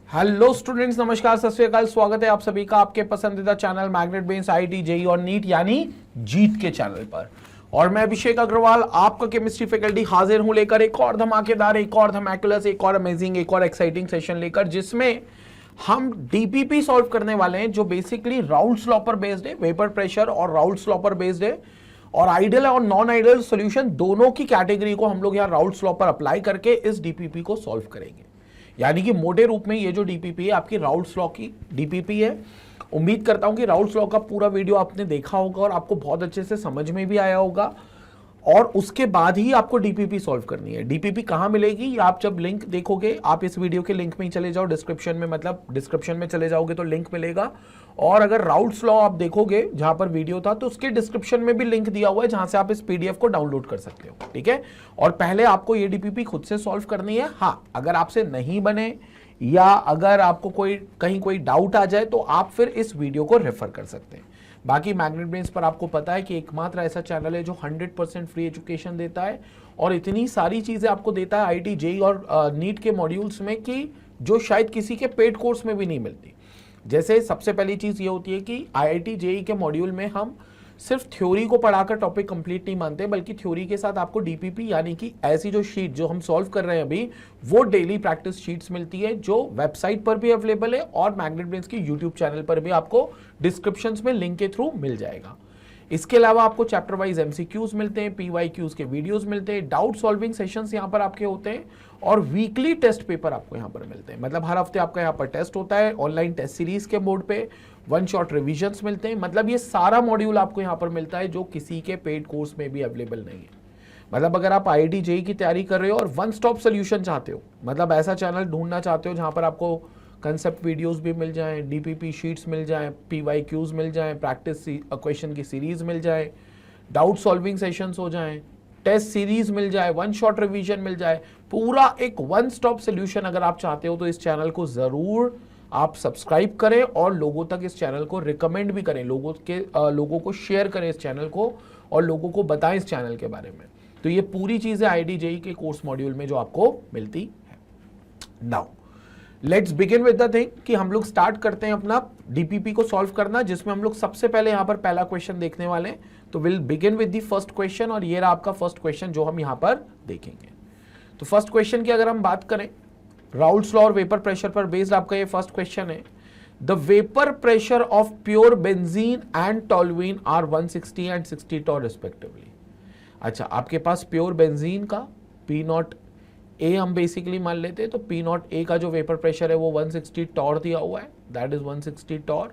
Hello students, नमस्कार, सत श्री अकाल। स्वागत है आप सभी का आपके पसंदीदा channel magnet brains IIT JEE और नीट यानी जीत के चैनल पर। और मैं अभिषेक अग्रवाल, आपका केमिस्ट्री फैकल्टी, हाजिर हूं लेकर एक और धमाकेदार, एक और धमाकुलस, एक और अमेजिंग, एक और एक्साइटिंग सेशन लेकर, जिसमें हम डीपीपी सॉल्व करने वाले हैं, जो बेसिकली राउल्ट्स लॉ पर बेस्ड है, वेपर प्रेशर और राउल्ट्स लॉ पर बेस्ड है। और आइडियल और नॉन आइडियल सॉल्यूशन दोनों की कैटेगरी को हम लोग यहाँ राउल्ट्स लॉ पर अप्लाई करके इस डीपीपी को सॉल्व करेंगे। यानी कि मोटे रूप में ये जो डीपीपी है आपकी राउल्ट्स लॉ की डीपीपी है। उम्मीद करता हूं कि राउल्ट्स लॉ का पूरा वीडियो आपने देखा होगा और आपको बहुत अच्छे से समझ में भी आया होगा। और उसके बाद ही आपको डीपीपी सॉल्व करनी है। डीपीपी कहां मिलेगी, आप जब लिंक देखोगे, आप इस वीडियो के लिंक में ही चले जाओ, डिस्क्रिप्शन में, मतलब डिस्क्रिप्शन में चले जाओगे तो लिंक मिलेगा। और अगर राउल्ट्स लॉ आप देखोगे जहां पर वीडियो था, तो उसके डिस्क्रिप्शन में भी लिंक दिया हुआ है जहां से आप इस पीडीएफ को डाउनलोड कर सकते हो। ठीक है, और पहले आपको ये डीपीपी खुद से सॉल्व करनी है। हाँ, अगर आपसे नहीं बने या अगर आपको कहीं कोई डाउट आ जाए तो आप फिर इस वीडियो को रेफर कर सकते हैं। बाकी मैग्नेट ब्रेन्स पर आपको पता है कि एकमात्र ऐसा चैनल है जो 100% फ्री एजुकेशन देता है और इतनी सारी चीजें आपको देता है आईआईटी जेईई और नीट के मॉड्यूल्स में कि जो शायद किसी के पेड कोर्स में भी नहीं मिलती। जैसे सबसे पहली चीज ये होती है कि आईआईटी जेईई के मॉड्यूल में हम सिर्फ थ्योरी को पढ़ाकर टॉपिक कंप्लीट नहीं मानते, बल्कि थ्योरी के साथ आपको डीपीपी यानी कि ऐसी जो शीट जो हम सॉल्व कर रहे हैं अभी, वो डेली प्रैक्टिस शीट्स मिलती है, जो वेबसाइट पर भी अवेलेबल है और मैग्नेट ब्रेन्स की यूट्यूब चैनल पर भी आपको डिस्क्रिप्शंस में लिंक के थ्रू मिल जाएगा। इसके अलावा आपको चैप्टर वाइज एमसीक्यूज मिलते हैं, पीवाईक्यूज के वीडियोस मिलते हैं, डाउट सॉल्विंग सेशंस यहाँ पर आपके होते हैं और वीकली टेस्ट पेपर आपको यहाँ पर मिलते हैं। मतलब हर हफ्ते आपका यहाँ पर टेस्ट होता है ऑनलाइन टेस्ट सीरीज के मोड पे, वन शॉट रिविजन्स मिलते हैं। मतलब ये सारा मॉड्यूल आपको यहाँ पर मिलता है जो किसी के पेड कोर्स में भी अवेलेबल नहीं है। मतलब अगर आप आईआईटी जेईई की तैयारी कर रहे हो और वन स्टॉप सोल्यूशन चाहते हो, मतलब ऐसा चैनल ढूंढना चाहते हो जहाँ पर आपको कंसेप्ट वीडियोस भी मिल जाएं, डीपीपी शीट्स मिल जाएं, पीवाईक्यूज मिल जाएं, प्रैक्टिस क्वेश्चन की सीरीज मिल जाए, डाउट सॉल्विंग सेशंस हो जाएं, टेस्ट सीरीज मिल जाए, वन शॉट रिवीजन मिल जाए, पूरा एक वन स्टॉप सोल्यूशन अगर आप चाहते हो तो इस चैनल को जरूर आप सब्सक्राइब करें और लोगों तक इस चैनल को रिकमेंड भी करें, लोगों को शेयर करें इस चैनल को और लोगों को बताएं इस चैनल के बारे में। तो ये पूरी चीजें आईआईटी जेईई के कोर्स मॉड्यूल में जो आपको मिलती है। Now let's begin with the thing कि हम लोग स्टार्ट करते हैं अपना डीपीपी को सॉल्व करना, जिसमें हम लोग सबसे पहले यहाँ पर पहला क्वेश्चन देखने वाले हैं। तो will begin with the first question और ये रहा आपका फर्स्ट क्वेश्चन जो हम यहाँ पर देखेंगे। तो फर्स्ट क्वेश्चन की अगर हम बात करें, राउल्ट्स लॉ और वेपर प्रेशर पर बेस्ड आपका ये फर्स्ट क्वेश्चन है। The vapour pressure of pure benzene and toluene are 160 and 60 torr respectively. अच्छा, आपके पास प्योर बेंजीन का पी नॉट ए हम बेसिकली मान लेते हैं, तो पी नॉट ए का जो वेपर प्रेशर है वो 160 टॉर दिया हुआ है, दैट इज 160 टॉर।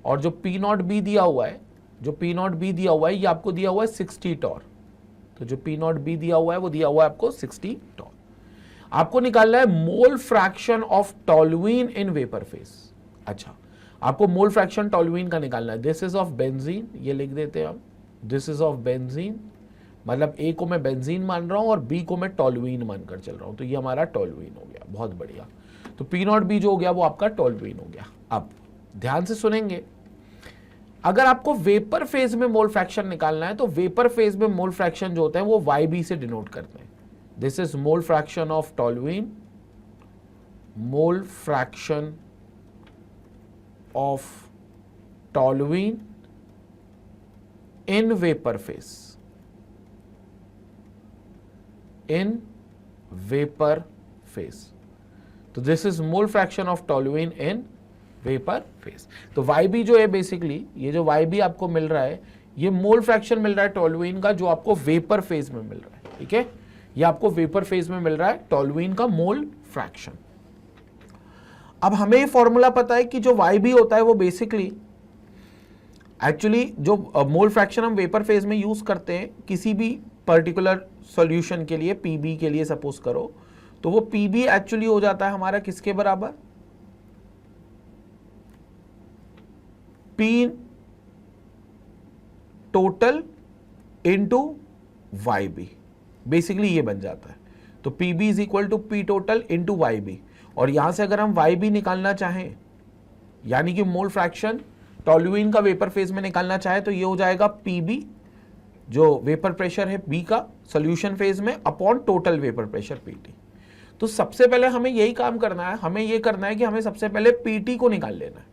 और जो पी नॉट बी दिया हुआ है, ये आपको दिया हुआ है 60 टॉर। तो जो पी नॉट बी दिया हुआ है वो दिया हुआ है आपको 60 टॉर। आपको निकालना है मोल fraction of toluene in vapour phase. अच्छा, आपको मोल फ्रैक्शन टॉल्यूइन का निकालना है। दिस इज ऑफ बेंजीन, ये लिख देते हैं हम, दिस इज ऑफ बेंजीन, मतलब ए को मैं बेंजीन मान रहा हूं और बी को मैं टॉल्यूइन मानकर चल रहा हूं, तो ये हमारा टॉल्यूइन हो गया। बहुत बढ़िया, तो पी नॉट बी जो हो गया वो आपका टॉल्यूइन हो गया। अब ध्यान से सुनेंगे, अगर आपको वेपर फेज में मोल फ्रैक्शन निकालना है तो वेपर फेज में मोल फ्रैक्शन जो होता है वो YB से डिनोट करते हैं। This is mole fraction of toluene, mole fraction of toluene in vapour phase, in vapour phase. तो this is mole fraction of toluene in vapour phase. तो YB जो है बेसिकली, ये जो YB आपको मिल रहा है ये मोल फ्रैक्शन मिल रहा है टॉल्यूइन का, जो आपको वेपर फेज में मिल रहा है। ठीक है, ये आपको वेपर फेज में मिल रहा है टॉल्यूइन का मोल फ्रैक्शन। अब हमें ये फॉर्मूला पता है कि जो YB होता है वो बेसिकली एक्चुअली जो मोल फ्रैक्शन हम वेपर फेज में यूज करते हैं किसी भी पर्टिकुलर सॉल्यूशन के लिए, PB के लिए सपोज करो, तो वो PB एक्चुअली हो जाता है हमारा किसके बराबर, P total into YB, basically ये बन जाता है। तो PB is equal to P total into YB। और यहां से अगर हम YB निकालना चाहें, यानी कि मोल फ्रैक्शन टॉल्यूइन का वेपर फेज में निकालना चाहे, तो ये हो जाएगा PB जो वेपर प्रेशर है B का सोल्यूशन फेज में upon total vapour pressure PT। तो सबसे पहले हमें यही काम करना है, हमें ये करना है कि हमें सबसे पहले पीटी को निकाल लेना है,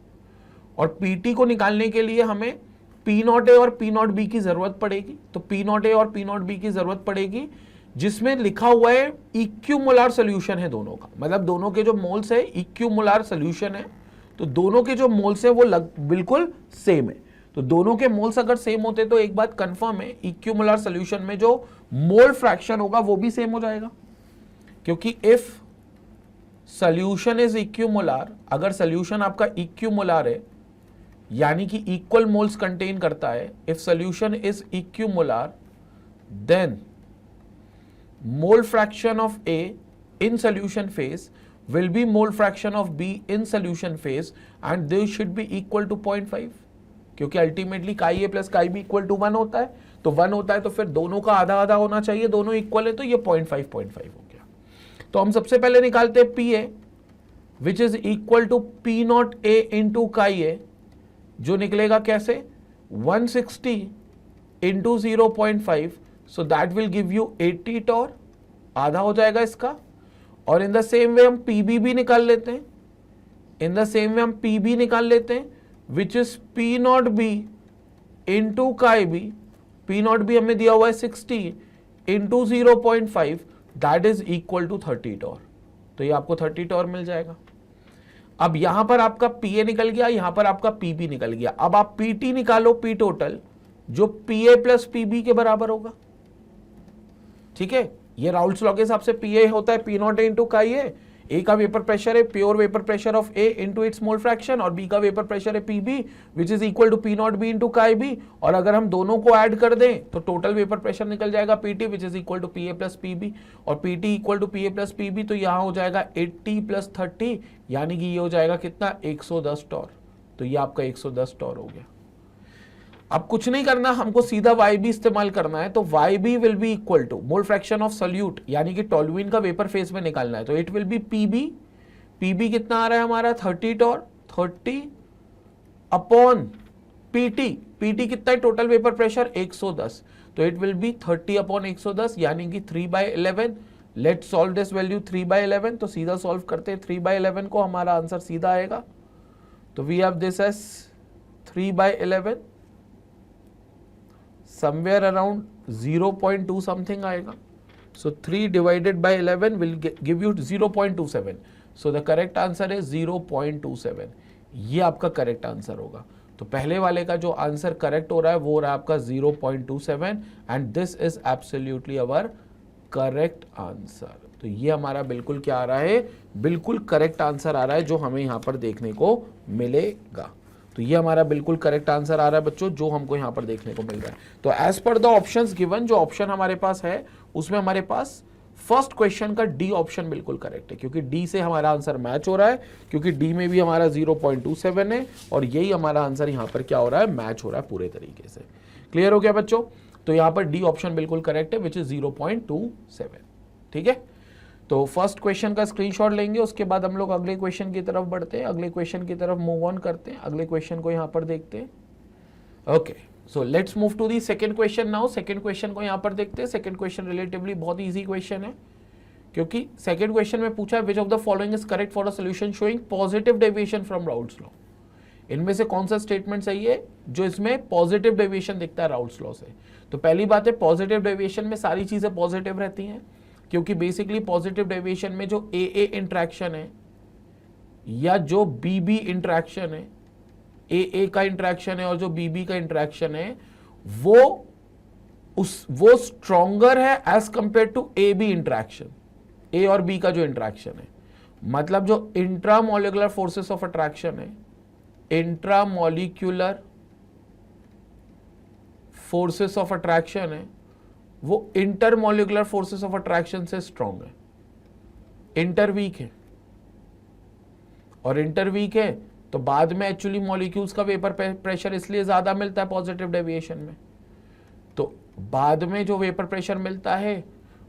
और पीटी को निकालने के लिए हमें पी नॉट ए और पी नॉट बी की जरूरत पड़ेगी। तो पी नॉट ए और पी नॉट बी की जरूरत पड़ेगी, जिसमें लिखा हुआ है इक्विमोलर सोल्यूशन है दोनों का, मतलब दोनों के जो मोल्स है इक्विमोलर सोल्यूशन है, तो दोनों के जो मोल्स है वो बिल्कुल सेम है। तो दोनों के मोल्स अगर सेम होते तो एक बात कंफर्म है, इक्विमोलर सोल्यूशन में जो मोल फ्रैक्शन होगा वो भी सेम हो जाएगा, क्योंकि इफ सोल्यूशन इज इक्विमोलर, अगर सोल्यूशन आपका इक्विमोलर है यानी कि इक्वल मोल्स कंटेन करता है, if solution is equimolar then mole fraction of A in solution phase will be mole fraction of B in solution phase and they should be equal to 0.5, क्योंकि ultimately chi A plus chi B equal to 1 होता है, तो 1 होता है तो फिर दोनों का आधा आधा होना चाहिए, दोनों इक्वल है, तो ये 0.5 हो गया। तो हम सबसे पहले निकालते हैं P A which is equal to P not A into chi A, जो निकलेगा कैसे 160 into 0.5, so that will give you 80 torr, आधा हो जाएगा इसका। और इन द सेम वे हम पीबी भी निकाल लेते हैं, इन द सेम वे हम पीबी निकाल लेते हैं which is P not B into chi B, P not B हमें दिया हुआ है 60 into 0.5, that is equal to 30 torr, तो ये आपको 30 टॉर मिल जाएगा। अब यहां पर आपका पी ए निकल गया, यहां पर आपका पीबी निकल गया। अब आप पीटी निकालो, पी टोटल, जो पी ए प्लस पीबी के बराबर होगा, ठीक है। ये राउल्स लॉ के हिसाब से पी ए होता है P not A into chi A का वेपर प्रेशर है pure vapour pressure of A into its mole fraction, और बी का वेपर प्रेशर है PB which is equal to P not B into chi B, और अगर हम दोनों को ऐड कर दें तो टोटल वेपर प्रेशर निकल जाएगा PT which is equal to P A plus PB, और PT equal to P A plus PB, तो यहाँ हो जाएगा 80 प्लस 30, यानी कि ये हो जाएगा कितना 110 टॉर, तो ये आपका 110 टॉर हो गया। अब कुछ नहीं करना, हमको सीधा YB इस्तेमाल करना है, तो YB will be equal to mole fraction of solute यानी कि टोल्यूइन का वेपर फेज में निकालना है, तो इट विल बी PB कितना आ रहा है हमारा 30 टॉर, 30 अपॉन PT कितना है टोटल वेपर प्रेशर 110, तो इट विल बी 30 अपॉन 110 यानी कि 3/11। लेट्स सॉल्व दिस वैल्यू 3/11, तो सीधा सॉल्व करते हैं 3/11 को, हमारा आंसर सीधा आएगा। तो we have this as 3/11, somewhere around 0.2 something आएगा, so 3 divided by 11 will give you 0.27, so the correct answer is 0.27, ये आपका करेक्ट आंसर होगा। तो पहले वाले का जो आंसर करेक्ट हो रहा है वो हो रहा है आपका 0.27 and this is absolutely our correct answer. तो ये हमारा बिल्कुल क्या आ रहा है, बिल्कुल करेक्ट आंसर आ रहा है जो हमें यहाँ पर देखने को मिलेगा। तो ये हमारा बिल्कुल करेक्ट आंसर आ रहा है बच्चों, जो हमको यहाँ पर देखने को मिल रहा है। तो as per the options given, जो ऑप्शन हमारे पास है उसमें हमारे पास फर्स्ट क्वेश्चन का डी ऑप्शन बिल्कुल करेक्ट है, क्योंकि डी से हमारा आंसर मैच हो रहा है, क्योंकि डी में भी हमारा 0.27 है और यही हमारा आंसर यहाँ पर क्या हो रहा है, मैच हो रहा है पूरे तरीके से। क्लियर हो गया बच्चों? तो यहाँ पर डी ऑप्शन बिल्कुल करेक्ट है विच इज 0.27। ठीक है, तो फर्स्ट क्वेश्चन का स्क्रीनशॉट लेंगे, उसके बाद हम लोग अगले क्वेश्चन की तरफ बढ़ते हैं, अगले क्वेश्चन की तरफ मूव ऑन करते हैं, अगले क्वेश्चन को यहाँ पर देखते हैं। Okay, so let's move to the second question now. Second question को यहाँ पर देखते हैं। सेकंड क्वेश्चन रिलेटिवली बहुत इजी क्वेश्चन है, क्योंकि सेकंड क्वेश्चन में पूछा है which of the following is correct for a solution showing positive deviation from Raoult's law. इनमें से कौन सा स्टेटमेंट सही है जो इसमें पॉजिटिव डेविएशन दिखता है राउल्स लॉ से? तो पहली बात है, पॉजिटिव डेविएशन में सारी चीजें पॉजिटिव रहती हैं, क्योंकि बेसिकली पॉजिटिव डेविएशन में जो AA इंट्रैक्शन है या जो BB इंट्रैक्शन है, AA का इंट्रैक्शन है और जो BB का इंट्रैक्शन है वो स्ट्रॉन्गर है as compare to AB interaction, A और B का जो इंट्रैक्शन है। मतलब जो इंट्रामोलिकुलर फोर्सेस ऑफ अट्रैक्शन है, इंट्रामोलिक्यूलर फोर्सेस ऑफ अट्रैक्शन है, वो इंटरमोलिकुलर फोर्सेस ऑफ अट्रैक्शन से स्ट्रॉन्ग है। इंटर वीक है, और इंटर वीक है तो बाद में एक्चुअली मॉलिक्यूल्स का वेपर प्रेशर इसलिए ज्यादा मिलता है पॉजिटिव डेविएशन में। तो बाद में जो वेपर प्रेशर मिलता है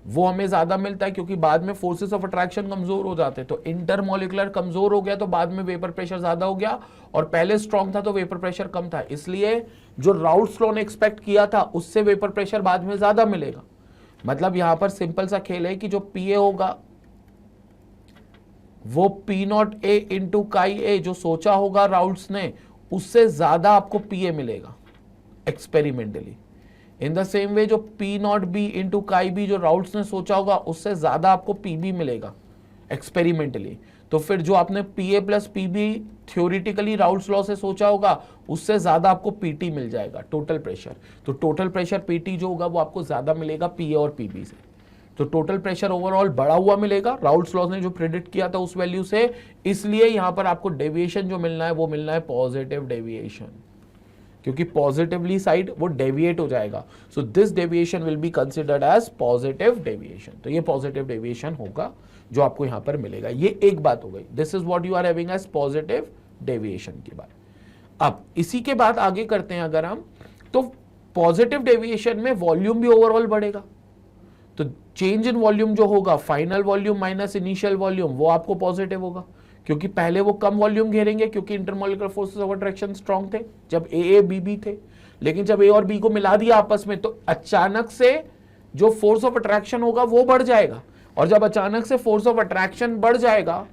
वो हमें ज्यादा मिलता है, क्योंकि बाद में फोर्सेस ऑफ अट्रैक्शन कमजोर हो जाते हैं। तो इंटरमोलिकुलर कमजोर हो गया तो बाद में वेपर प्रेशर ज्यादा हो गया, और पहले स्ट्रॉन्ग था तो वेपर प्रेशर कम था, इसलिए जो राउल्स लॉ ने एक्सपेक्ट किया था उससे वेपर प्रेशर बाद में ज्यादा मिलेगा। मतलब यहां पर सिंपल सा खेल है कि जो PA होगा वो P not A into chi A जो सोचा होगा राउल्ट्स ने, उससे ज्यादा आपको पी ए मिलेगा experimentally. In the same way जो P not B into chi B जो राउल्ट्स ने सोचा होगा, उससे ज्यादा आपको पी बी मिलेगा एक्सपेरिमेंटली। तो फिर जो आपने P A plus P B theoretically Raoult's law से सोचा होगा, उससे ज्यादा आपको पीटी मिल जाएगा टोटल प्रेशर। तो टोटल प्रेशर पीटी जो होगा वो आपको ज्यादा मिलेगा पी ए और पी बी से। तो टोटल प्रेशर ओवरऑल बढ़ा हुआ मिलेगा राउल्ट्स लॉ ने जो प्रेडिक्ट किया था उस वैल्यू से। इसलिए यहां पर आपको डेविएशन जो मिलना है वो मिलना है पॉजिटिव डेविएशन, क्योंकि पॉजिटिवली साइड वो डेविएट हो जाएगा। So this deviation will be considered as positive deviation. तो ये पॉजिटिव डेविएशन होगा जो आपको यहां पर मिलेगा। ये एक बात हो गई, this is what you are having as positive deviation की बात। अब इसी के बाद आगे करते हैं अगर हम, तो पॉजिटिव डेविएशन में वॉल्यूम भी ओवरऑल बढ़ेगा। तो चेंज इन वॉल्यूम जो होगा, final volume minus initial volume, वो आपको पॉजिटिव होगा, क्योंकि पहले वो कम वॉल्यूम घेरेंगे क्योंकि intermolecular forces of attraction strong थे जब ए बी बी थे। लेकिन जब ए और बी को मिला दिया आपस में, तो अचानक से जो फोर्स ऑफ अट्रैक्शन होगा वो बढ़ जाएगा। और जब अचानक से फोर्स ऑफ अट्रैक्शन बढ़ जाएगा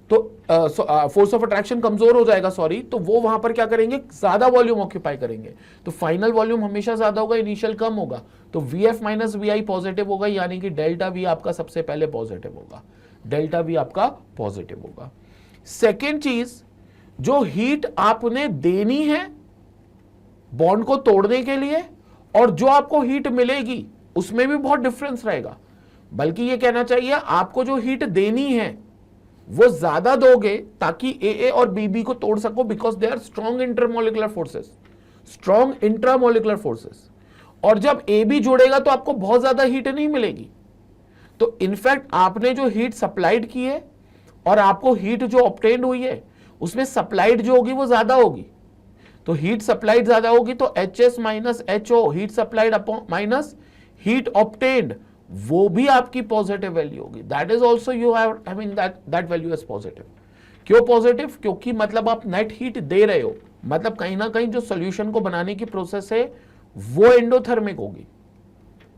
तो फोर्स ऑफ अट्रैक्शन कमजोर हो जाएगा, सॉरी, तो वो वहां पर क्या करेंगे, ज्यादा वॉल्यूम ऑक्यूपाई करेंगे। तो फाइनल वॉल्यूम हमेशा ज्यादा होगा, इनिशियल कम होगा। तो V F minus V I positive होगा, यानी कि डेल्टा वी आपका सबसे पहले पॉजिटिव होगा, डेल्टा वी आपका पॉजिटिव होगा। सेकेंड चीज, जो हीट आपने देनी है बॉन्ड को तोड़ने के लिए और जो आपको हीट मिलेगी उसमें भी बहुत डिफरेंस रहेगा। बल्कि ये कहना चाहिए आपको जो हीट देनी है वो ज्यादा दोगे ताकि ए और बी को तोड़ सको, because they are strong intermolecular forces, strong intramolecular forces. और जब ए बी जुड़ेगा तो आपको बहुत ज्यादा हीट नहीं मिलेगी। तो इनफैक्ट आपने जो हीट सप्लाइड की है और आपको हीट जो ऑब्टेन्ड हुई है उसमें सप्लाइड जो होगी वो ज्यादा होगी। तो हीट सप्लाइड ज्यादा होगी तो H S minus H O, heat supplied upon minus heat obtained, वो भी आपकी पॉजिटिव वैल्यू होगी। That is also you have having that value as positive. क्यों पॉजिटिव? क्योंकि मतलब आप नेट हीट दे रहे हो, मतलब कहीं ना कहीं जो सोल्यूशन को बनाने की प्रोसेस है वो एंडोथर्मिक होगी।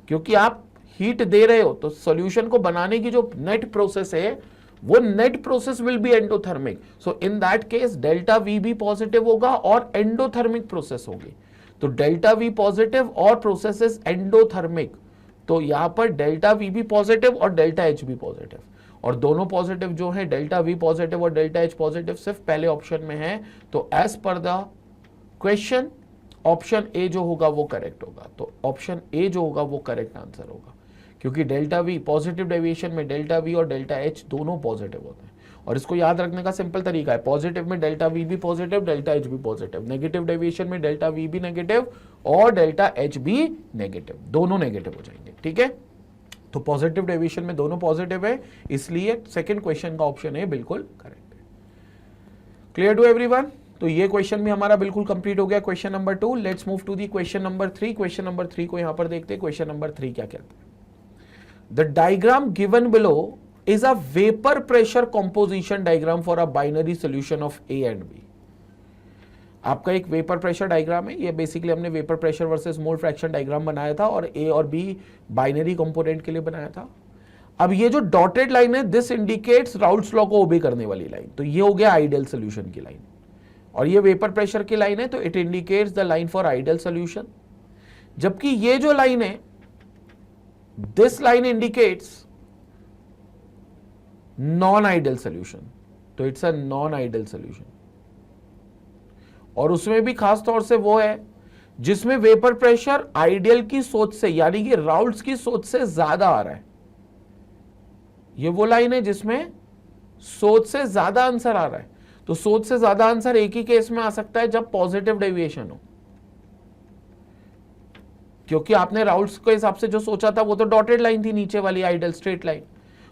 क्योंकि आप हीट दे रहे हो तो सॉल्यूशन को बनाने की जो नेट प्रोसेस है वो net process will be endothermic. So in that case delta we भी पॉजिटिव होगा और एंडोथर्मिक प्रोसेस होगी। तो डेल्टा वी पॉजिटिव और प्रोसेस इज एंडोथर्मिक। तो यहां पर डेल्टा वी भी पॉजिटिव और डेल्टा एच भी पॉजिटिव, और दोनों पॉजिटिव जो है डेल्टा वी पॉजिटिव और डेल्टा एच पॉजिटिव सिर्फ पहले ऑप्शन में है। तो as per the question option A जो होगा वो करेक्ट होगा। तो ऑप्शन ए जो होगा वो करेक्ट आंसर होगा, क्योंकि डेल्टा वी पॉजिटिव डेविएशन में डेल्टा वी और डेल्टा एच दोनों पॉजिटिव होते हैं। और इसको याद रखने का सिंपल तरीका है, पॉजिटिव में डेल्टा वी भी पॉजिटिव, डेल्टा एच भी पॉजिटिव, नेगेटिव डेविएशन में डेल्टा वी भी नेगेटिव और डेल्टा एच भी नेगेटिव, दोनों नेगेटिव हो जाएंगे। ठीक है, तो पॉजिटिव डेविएशन में दोनों पॉजिटिव है, इसलिए सेकंड क्वेश्चन का ऑप्शन है बिल्कुल करेक्ट है। Clear to everyone? तो ये क्वेश्चन भी हमारा बिल्कुल कंप्लीट हो गया, question number 2। Let's move to the question number 3। Question number 3 को यहां पर देखते हैं। क्वेश्चन नंबर 3 क्या कहते हैं? The diagram given below is a vapor pressure composition diagram for a binary solution of A and B. आपका एक वेपर प्रेशर डायग्राम है। ये बेसिकली हमने vapour pressure versus mole fraction diagram बनाया था और ए और बी बाइनरी कंपोनेंट के लिए बनाया था। अब ये जो डॉटेड लाइन है, दिस इंडिकेट्स राउल्ट्स लॉ को ओबे करने वाली लाइन। तो ये हो गया आइडियल सोल्यूशन की लाइन, और ये वेपर प्रेशर की लाइन है तो it indicates the line for ideal solution. जबकि ये जो लाइन है, this line indicates non-ideal solution, तो it's a non-ideal solution। और उसमें भी खास तौर से वो है जिसमें वेपर प्रेशर आइडियल की सोच से, यानी कि राउल्ट्स की सोच से ज्यादा आ रहा है। ये वो लाइन है जिसमें सोच से ज्यादा आंसर आ रहा है। तो सोच से ज्यादा आंसर एक ही केस में आ सकता है जब पॉजिटिव डेविएशन हो, क्योंकि आपने राउल्ट्स के हिसाब से जो सोचा था वो तो डॉटेड लाइन थी, नीचे वाली आइडियल स्ट्रेट लाइन।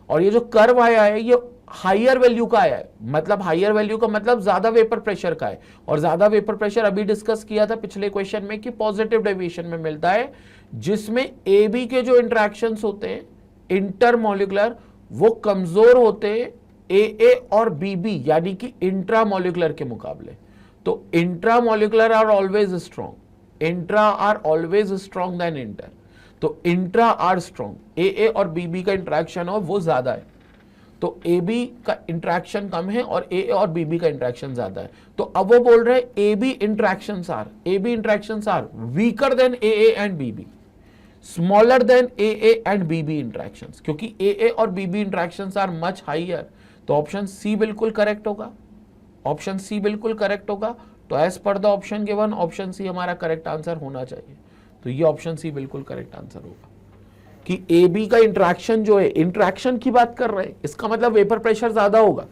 और ये जो कर्व आया है ये हायर वैल्यू का आया है, मतलब हायर वैल्यू का मतलब ज्यादा वेपर प्रेशर का है। और ज्यादा वेपर प्रेशर अभी डिस्कस किया था पिछले क्वेश्चन में कि पॉजिटिव डेविएशन में मिलता है, जिसमें ए बी के जो इंटरेक्शंस होते हैं इंटरमोलिकुलर वो कमजोर होते हैं ए और बी यानी कि इंट्रामोलिकुलर के मुकाबले। तो intramolecular are always strong, intra are always strong than inter. तो इंट्रा आर स्ट्रॉन्ग, ए और बी का इंट्रैक्शन हो वो ज्यादा है। तो ए बी का इंट्रैक्शन कम है और ए और बी बी का इंट्रैक्शन ज्यादा है। तो अब वो बोल रहे हैं A B interactions are weaker than A and B B, smaller than A and B B interactions, क्योंकि ए और B B interactions are much higher. तो ऑप्शन सी बिल्कुल करेक्ट होगा, ऑप्शन सी बिल्कुल करेक्ट होगा। तो as per the option given option C हमारा correct answer होना चाहिए। तो ये ऑप्शन सी बिल्कुल करेक्ट आंसर होगा कि ए बी का इंट्रैक्शन जो है, इंट्रैक्शन की बात कर रहे हैं, इसका मतलब वेपर प्रेशर ज्यादा होगा,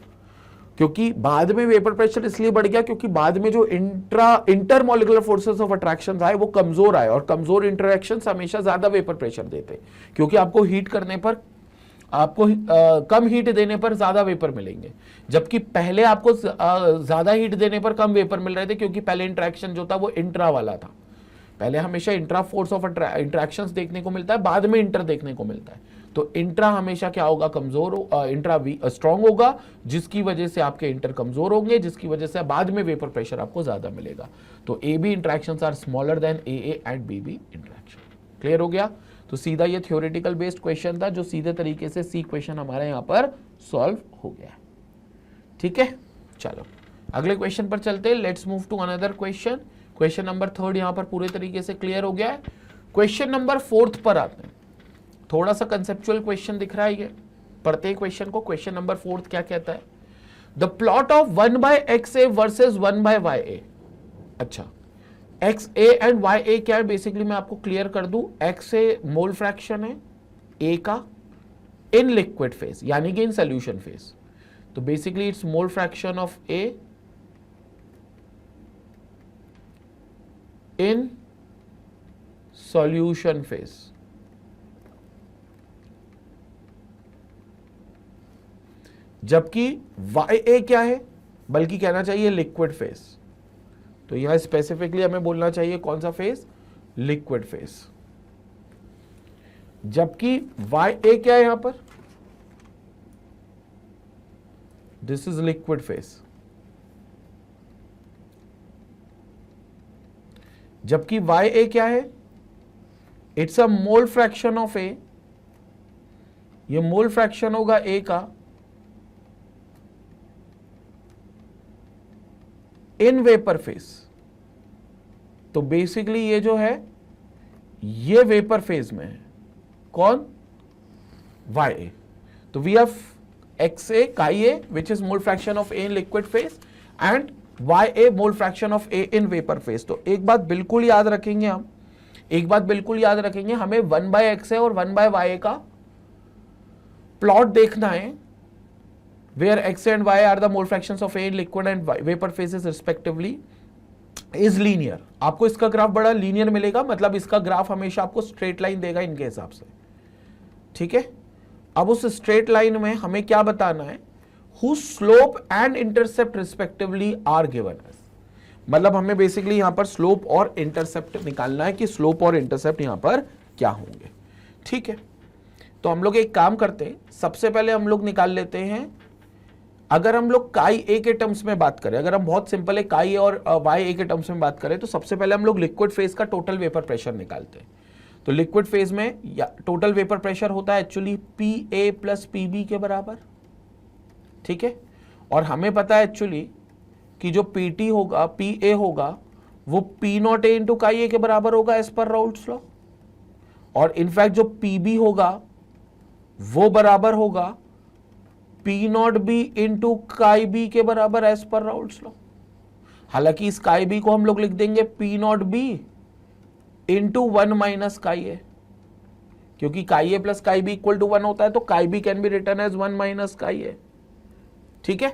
क्योंकि बाद में वेपर प्रेशर इसलिए बढ़ गया क्योंकि बाद में जो इंटरमोलिकुलर फोर्सेस ऑफ अट्रैक्शन आए वो कमजोर आए, और कमजोर इंटरेक्शंस हमेशा ज्यादा वेपर प्रेशर देते हैं, क्योंकि आपको हीट करने पर, आपको कम हीट देने पर ज्यादा वेपर मिलेंगे, जबकि पहले आपको ज्यादा हीट देने पर कम वेपर मिल रहे थे, क्योंकि पहले इंटरेक्शन जो था वो इंट्रा वाला था। पहले हमेशा इंट्रा फोर्स ऑफ इंट्रैक्शंस देखने को मिलता है, बाद में इंटर देखने को मिलता है। तो इंट्रा हमेशा क्या होगा, कमजोर, इंट्रा स्ट्रांग होगा, जिसकी वजह से आपके इंटर कमजोर होंगे, जिसकी वजह से बाद में वेपर प्रेशर आपको ज्यादा मिलेगा। तो A B interactions are smaller than A and B B interaction. Clear हो गया? तो सीधा ये थ्योरेटिकल बेस्ड क्वेश्चन था, जो सीधे तरीके से सी क्वेश्चन हमारे यहाँ पर सॉल्व हो गया। ठीक है, चलो अगले क्वेश्चन पर चलते हैं। Let's move to another question. Question number 3 यहां पर पूरे तरीके से क्लियर हो गया है। क्वेश्चन नंबर 4 पर आते हैं। थोड़ा सा कंसेप्चुअल क्वेश्चन दिख रहा है ये, पढ़ते हैं क्वेश्चन को। क्वेश्चन नंबर 4 क्या कहता है? The plot of 1/xa versus 1/ya। अच्छा, XA एंड YA क्या है, बेसिकली मैं आपको क्लियर कर दूं। XA मोल फ्रैक्शन है A का इन लिक्विड फेज, यानी कि इन सोल्यूशन फेज। तो basically it's mole fraction of A in solution phase. जबकि YA क्या है, बल्कि कहना चाहिए लिक्विड फेज। तो यहां स्पेसिफिकली हमें बोलना चाहिए कौन सा फेज, लिक्विड फेज। जबकि YA क्या है यहां पर, दिस इज लिक्विड फेज। जबकि YA क्या है, it's a mole fraction of A। ये मोल फ्रैक्शन होगा A का इन वेपर फेज। तो बेसिकली ये जो है ये वेपर फेज में है, कौन, YA। तो we have XA chi A which is mole fraction of A in liquid phase and YA mole fraction of A in vapour phase. तो एक बात बिल्कुल याद रखेंगे हम, एक बात बिल्कुल याद रखेंगे, हमें 1/XA और 1/YA का प्लॉट देखना है, where XA and YA are the mole fractions of A in liquid and vapour phases respectively is linear. आपको इसका ग्राफ बड़ा लीनियर मिलेगा, मतलब इसका ग्राफ हमेशा आपको स्ट्रेट लाइन देगा इनके हिसाब से। ठीक है, अब उस स्ट्रेट लाइन में हमें क्या बताना है, whose slope and intercept respectively are given as। मतलब हमें बेसिकली यहां पर स्लोप और इंटरसेप्ट निकालना है कि स्लोप और इंटरसेप्ट यहां पर क्या होंगे। ठीक है, तो हम लोग एक काम करते हैं, सबसे पहले हम लोग निकाल लेते हैं, अगर हम लोग काई ए के टर्म्स में बात करें, अगर हम बहुत सिंपल है काई और वाई ए के टर्म्स में बात करें, तो सबसे पहले हम लोग लिक्विड फेज का टोटल वेपर प्रेशर निकालते हैं। तो लिक्विड फेज में टोटल वेपर प्रेशर होता है एक्चुअली PA प्लस PB के बराबर। ठीक है, और हमें पता है एक्चुअली कि जो PT होगा, PA होगा, वो P0 A इंटू काई ए के बराबर होगा एज पर राउल्ट्स लॉ, और इनफैक्ट जो PB होगा वो बराबर होगा P0 B इंटू काई B के बराबर एज पर राउल्ट्स लॉ। हालांकि इस काई B को हम लोग लिख देंगे P0 B into 1 minus chi A, क्योंकि chi A plus chi B equal to 1 होता है, तो chi B can be written as 1 minus chi A. ठीक है,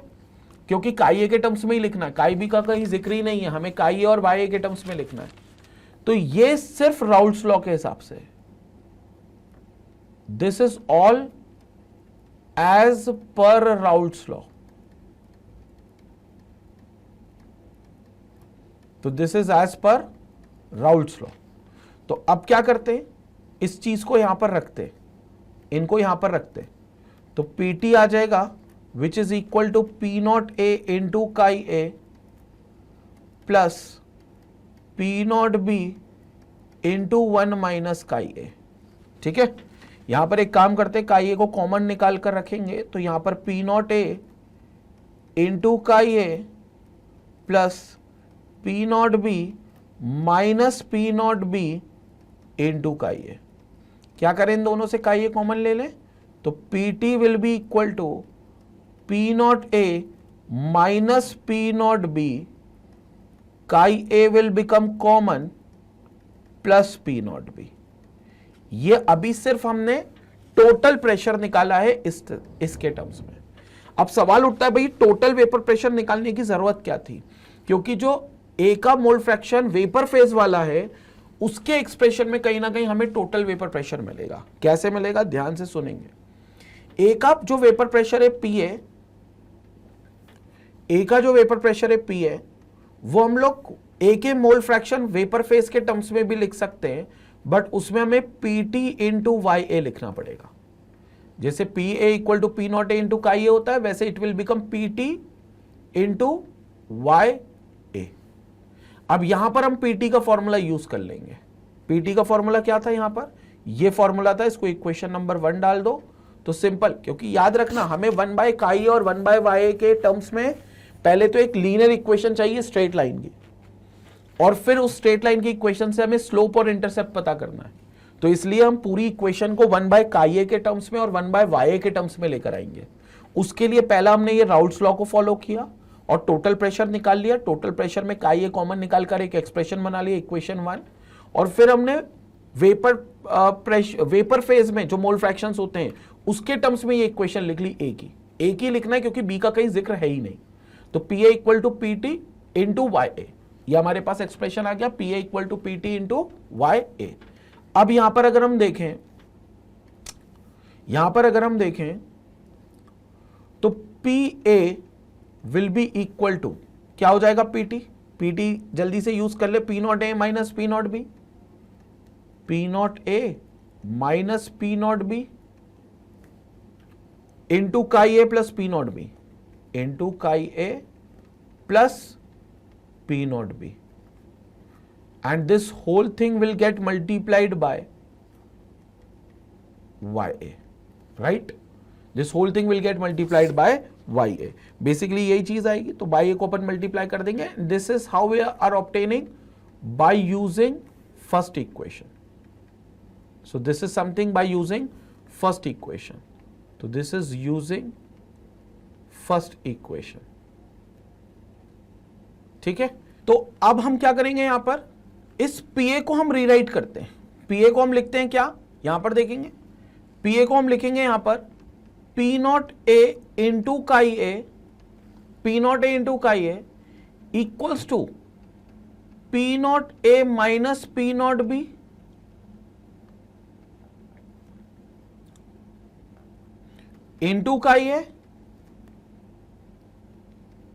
क्योंकि काई ए के टर्म्स में ही लिखना है, काई बी का कहीं जिक्र ही नहीं है, हमें काई ए और वाई ए के टर्म्स में लिखना है। तो ये सिर्फ राउल्ट्स लॉ के हिसाब से, this is all as per Raoult's law. तो this is as per Raoult's law. तो अब क्या करते हैं, इस चीज को यहां पर रखते, इनको यहां पर रखते, तो PT आ जाएगा which is equal to P0 A into chi A plus P0 B into 1 minus chi A. ठीक है, यहां पर एक काम करते हैं, काई ए को कॉमन निकाल कर रखेंगे, तो यहां पर P not A into chi A plus P not B minus P not B into chi A. क्या करें, इन दोनों से काई ए कॉमन ले लें, तो P T will be equal to P not A minus P not B, chi A will become common plus P not B. ये अभी सिर्फ हमने टोटल प्रेशर निकाला है इसके टर्म्स में। अब सवाल उठता है भाई टोटल वेपर प्रेशर निकालने की जरूरत क्या थी, क्योंकि जो ए का मोल फ्रैक्शन वेपर फेज वाला है उसके एक्सप्रेशन में कहीं ना कहीं हमें टोटल वेपर प्रेशर मिलेगा। कैसे मिलेगा, ध्यान से सुनेंगे। ए का जो वेपर प्रेशर है पी है, ए का जो वेपर प्रेशर है पी है, वो हम लोग ए के मोल फ्रैक्शन वेपर फेज के टर्म्स में भी लिख सकते हैं, बट उसमें हमें P T into Y A लिखना पड़ेगा। जैसे P A equal to P not A into chi A होता है, वैसे it will become P T into Y A. अब यहां पर हम पी टी का फॉर्मूला यूज कर लेंगे। पी टी का फॉर्मूला क्या था, यहां पर ये फॉर्मूला था, इसको इक्वेशन नंबर 1 डाल दो तो सिंपल, क्योंकि याद रखना हमें 1 बाय काई और 1 बाय वाई के टर्म्स में पहले तो एक लीनियर इक्वेशन चाहिए स्ट्रेट लाइन की, और फिर उस स्ट्रेट लाइन की इक्वेशन से हमें स्लोप और इंटरसेप्ट पता करना है। तो इसलिए हम पूरी इक्वेशन को 1 बाय काई ए के टर्म्स में और 1 बाय वाई ए के टर्म्स में लेकर आएंगे। उसके लिए पहला हमने ये राउल्ट्स लॉ को फॉलो किया और टोटल प्रेशर निकाल लिया। टोटल प्रेशर में काई ए कॉमन निकालकर एक एक्सप्रेशन बना लिया, इक्वेशन 1। और फिर हमने वेपर फेज में जो मोल फ्रैक्शंस होते हैं उसके टर्म्स में ये इक्वेशन लिख ली ए की। ए की लिखना है क्योंकि बी का कहीं जिक्र है ही नहीं। तो P A equal to P T into Y A, ये हमारे पास एक्सप्रेशन आ गया, P A equal to P T into Y A. अब यहां पर अगर हम देखें, तो P A will be equal to क्या हो जाएगा, पी टी। पी टी जल्दी से यूज कर ले, P not A minus P not B, P not A minus P not B into chi A plus P not B, into chi A plus P not B, and this whole thing will get multiplied by YA, right? This whole thing will get multiplied by YA. Basically यही चीज आएगी, तो by A को अपन multiply कर देंगे। This is how we are obtaining by using first equation. So this is something by using first equation. So this is using first equation. ठीक है, तो अब हम क्या करेंगे, यहां पर इस PA को हम रीराइट करते हैं। PA को हम लिखते हैं क्या, यहां पर देखेंगे, PA को हम लिखेंगे यहां पर P naught A into chi A, P naught A into chi A equals to P naught A minus P naught B into chi A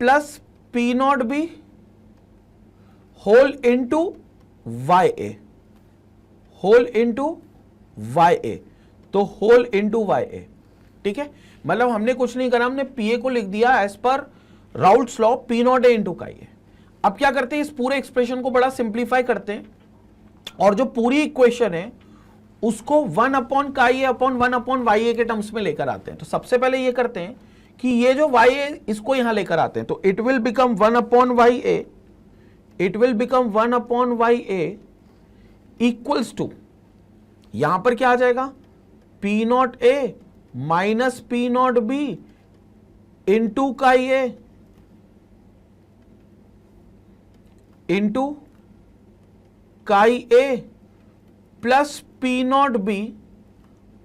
plus P naught B whole into Y A, whole into Y A, तो whole into Y ए। ठीक है, मतलब हमने कुछ नहीं करा, हमने P A को लिख दिया as per Raoult's law P not A into chi A. अब क्या करते हैं, इस पूरे एक्सप्रेशन को बड़ा सिंप्लीफाई करते हैं और जो पूरी इक्वेशन है उसको 1 अपॉन काई ए अपॉन 1 अपॉन वाई ए के टर्म्स में लेकर आते हैं। तो सबसे पहले ये करते हैं कि ये जो वाई ए इसको यहां लेकर आते हैं, तो it will become 1 upon Y A, it will become 1 upon YA equals to, यहां पर क्या आ जाएगा, P naught A minus P naught B into chi A into chi A plus P naught B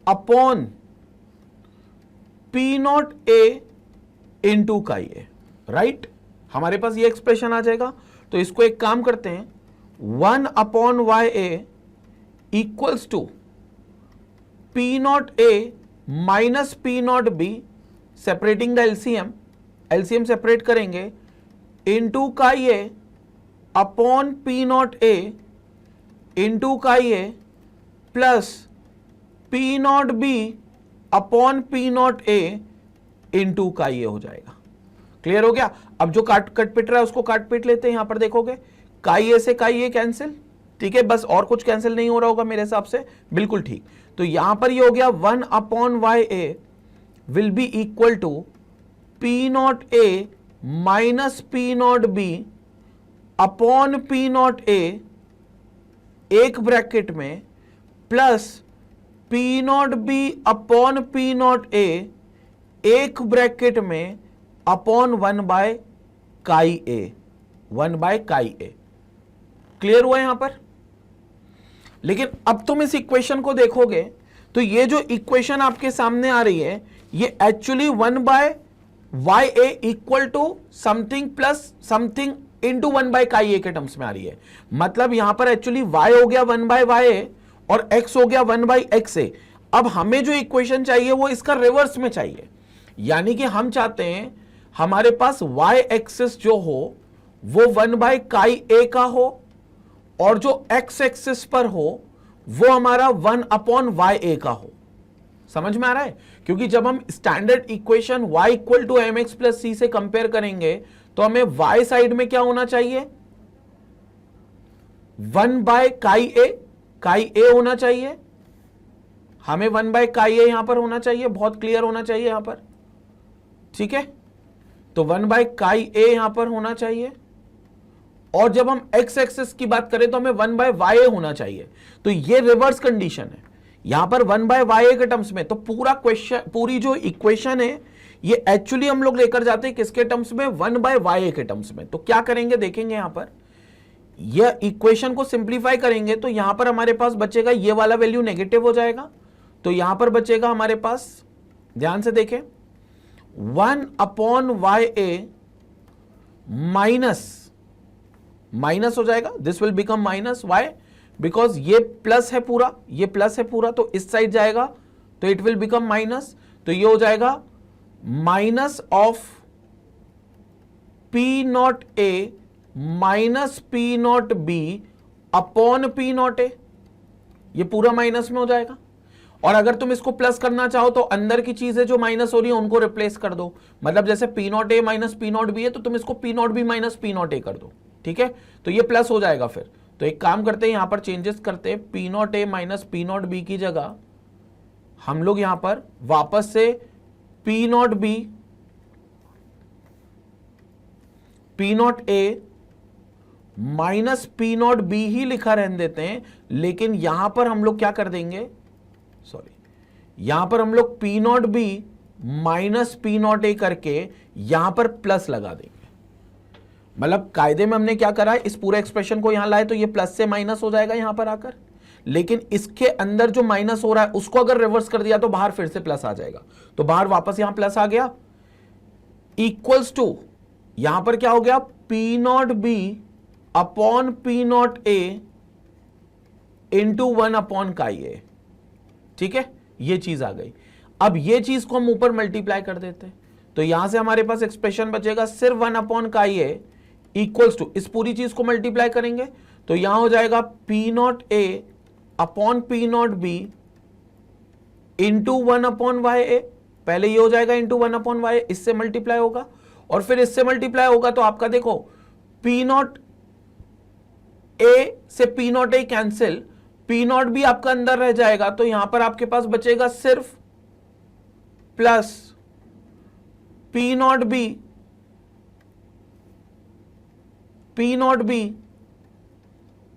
upon P naught A into chi A, right. हमारे पास ये expression आ जाएगा। तो इसको एक काम करते हैं, 1 upon Y A equals to P not A minus P not B, separating the LCM, LCM separate करेंगे, into chi A upon P not A into chi A plus P not B upon P not A into chi A हो जाएगा। Clear हो गया। अब जो cut पिट रहा है उसको काट पीट लेते हैं। यहां पर देखोगे काई ए से काई ए कैंसिल, ठीक है, बस और कुछ कैंसिल नहीं हो रहा होगा मेरे हिसाब से, बिल्कुल ठीक। तो यहां पर ये हो गया 1/YA will be equal to P0A minus P0B upon P0A एक ब्रैकेट में प्लस P0B अपॉन P0A एक ब्रैकेट में अपॉन 1/KA, 1/KA। क्लियर हुआ यहां पर? लेकिन अब तुम इस इक्वेशन को देखोगे तो ये जो इक्वेशन आपके सामने आ रही है ये actually 1/YA equal to something plus something into 1/KA के टर्म्स में आ रही है। मतलब यहां पर एक्चुअली y हो गया 1/YA और x हो गया 1/XA। अब हमें जो इक्वेशन चाहिए वो इसका रिवर्स में चाहिए, यानी कि हम चाहते हैं हमारे पास y एक्सिस जो हो वो 1/KA का हो और जो x एक्सिस पर हो वो हमारा 1/YA का हो। समझ में आ रहा है? क्योंकि जब हम standard equation y equal to mx plus c से कंपेयर करेंगे तो हमें y साइड में क्या होना चाहिए? 1/KA होना चाहिए, हमें 1/KA यहां पर होना चाहिए, बहुत क्लियर होना चाहिए यहां पर, ठीक है? तो 1/KA यहां पर होना चाहिए और जब हम x एक्सिस की बात करें तो हमें 1/YA होना चाहिए। तो ये रिवर्स कंडीशन है यहां पर 1/YA के टर्म्स में। तो पूरा क्वेश्चन, पूरी जो इक्वेशन है ये एक्चुअली हम लोग लेकर जाते हैं किसके टर्म्स में? 1/YA के टर्म्स में। तो क्या करेंगे देखेंगे, यहां पर ये इक्वेशन को सिंप्लीफाई करेंगे तो यहां पर हमारे पास बचेगा ये वाला वैल्यू नेगेटिव हो जाएगा, तो यहां पर बचेगा हमारे पास, ध्यान से देखें, 1/YA माइनस हो जाएगा, this will become minus. Why? Because ये प्लस है पूरा, ये प्लस है पूरा, तो इस साइड जाएगा तो इट विल बिकम माइनस। तो ये हो जाएगा minus of P0A minus P0B upon P0A, ये पूरा माइनस में हो जाएगा। और अगर तुम इसको प्लस करना चाहो तो अंदर की चीजें जो माइनस हो रही है उनको रिप्लेस कर दो। मतलब जैसे P0A माइनस P0B है तो तुम इसको P0B माइनस P0A कर दो, ठीक है? तो ये प्लस हो जाएगा फिर। तो एक काम करते हैं, यहां पर चेंजेस करते हैं, P0A माइनस P0B की जगह हम लोग यहां पर वापस से P0A माइनस P0B ही लिखा रहने देते हैं, लेकिन यहां पर हम लोग क्या कर देंगे, सॉरी, यहां पर हम लोग P0B माइनस P0A करके यहां पर प्लस लगा देंगे। मतलब कायदे में हमने क्या करा है, इस पूरे एक्सप्रेशन को यहां लाए तो ये प्लस से माइनस हो जाएगा यहां पर आकर, लेकिन इसके अंदर जो माइनस हो रहा है उसको अगर रिवर्स कर दिया तो बाहर फिर से प्लस आ जाएगा। तो बाहर वापस यहां प्लस आ गया, इक्वल्स टू यहां पर क्या हो गया, P0B upon P0A into 1/KA, ठीक है? ये चीज आ गई। अब ये चीज को हम ऊपर मल्टीप्लाई कर देते हैं तो यहां से हमारे पास एक्सप्रेशन बचेगा सिर्फ 1/KA इक्वल्स टू, इस पूरी चीज को मल्टीप्लाई करेंगे तो यहां हो जाएगा P0A upon P0B into 1/YA। पहले ये हो जाएगा इंटू 1/YA, इससे मल्टीप्लाई होगा और फिर इससे मल्टीप्लाई होगा तो आपका देखो P0A से P0A कैंसिल, P0B आपका अंदर रह जाएगा तो यहां पर आपके पास बचेगा सिर्फ plus P0B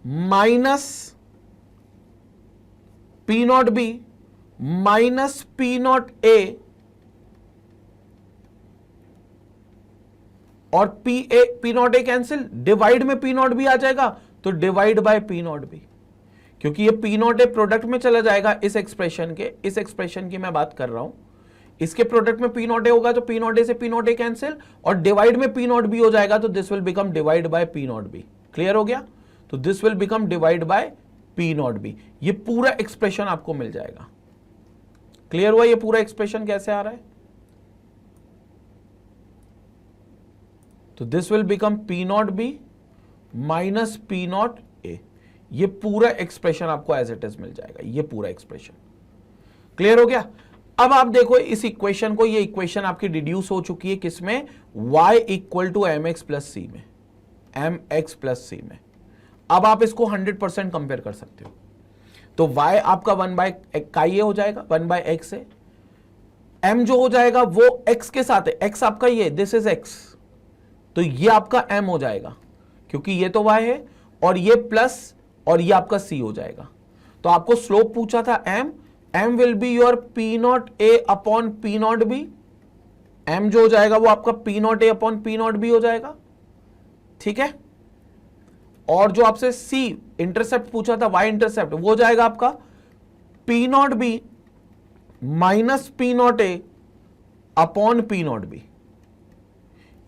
minus P0B minus P0A और P0A कैंसिल, डिवाइड में P0B आ जाएगा तो डिवाइड बाय P0B, क्योंकि ये P0A प्रोडक्ट में चला जाएगा इस एक्सप्रेशन के, इस एक्सप्रेशन की मैं बात कर रहा हूं, इसके प्रोडक्ट में P0A होगा तो P0A से P0A कैंसिल और डिवाइड में P0B हो जाएगा तो this will become divide by P0B। Clear हो गया? तो this will become divide by P0B। ये पूरा एक्सप्रेशन आपको मिल जाएगा। क्लियर हुआ ये पूरा एक्सप्रेशन कैसे आ रहा है? तो this will become P0B minus P0A। ये पूरा एक्सप्रेशन आपको एज इट इज मिल जाएगा, ये पूरा एक्सप्रेशन। क्लियर हो गया? अब आप देखो इस इक्वेशन को, ये इक्वेशन आपकी डिड्यूस हो चुकी है किसमें, y equal to mx plus C में, mx प्लस सी में। अब आप इसको 100% कंपेयर कर सकते हो। तो y आपका 1/x का ये हो जाएगा, 1/x है। m जो हो जाएगा वो x के साथ है, x आपका ये, दिस इज x, तो ये आपका m हो जाएगा क्योंकि ये तो y है, और ये प्लस और ये आपका c हो जाएगा। तो आपको स्लोप पूछा था m will be your P0a upon P0b, m जो हो जाएगा वो आपका P0a अपॉन P0b हो जाएगा, ठीक है। और जो आपसे c इंटरसेप्ट पूछा था, y इंटरसेप्ट, वो हो जाएगा आपका P0b minus P0a upon P0b,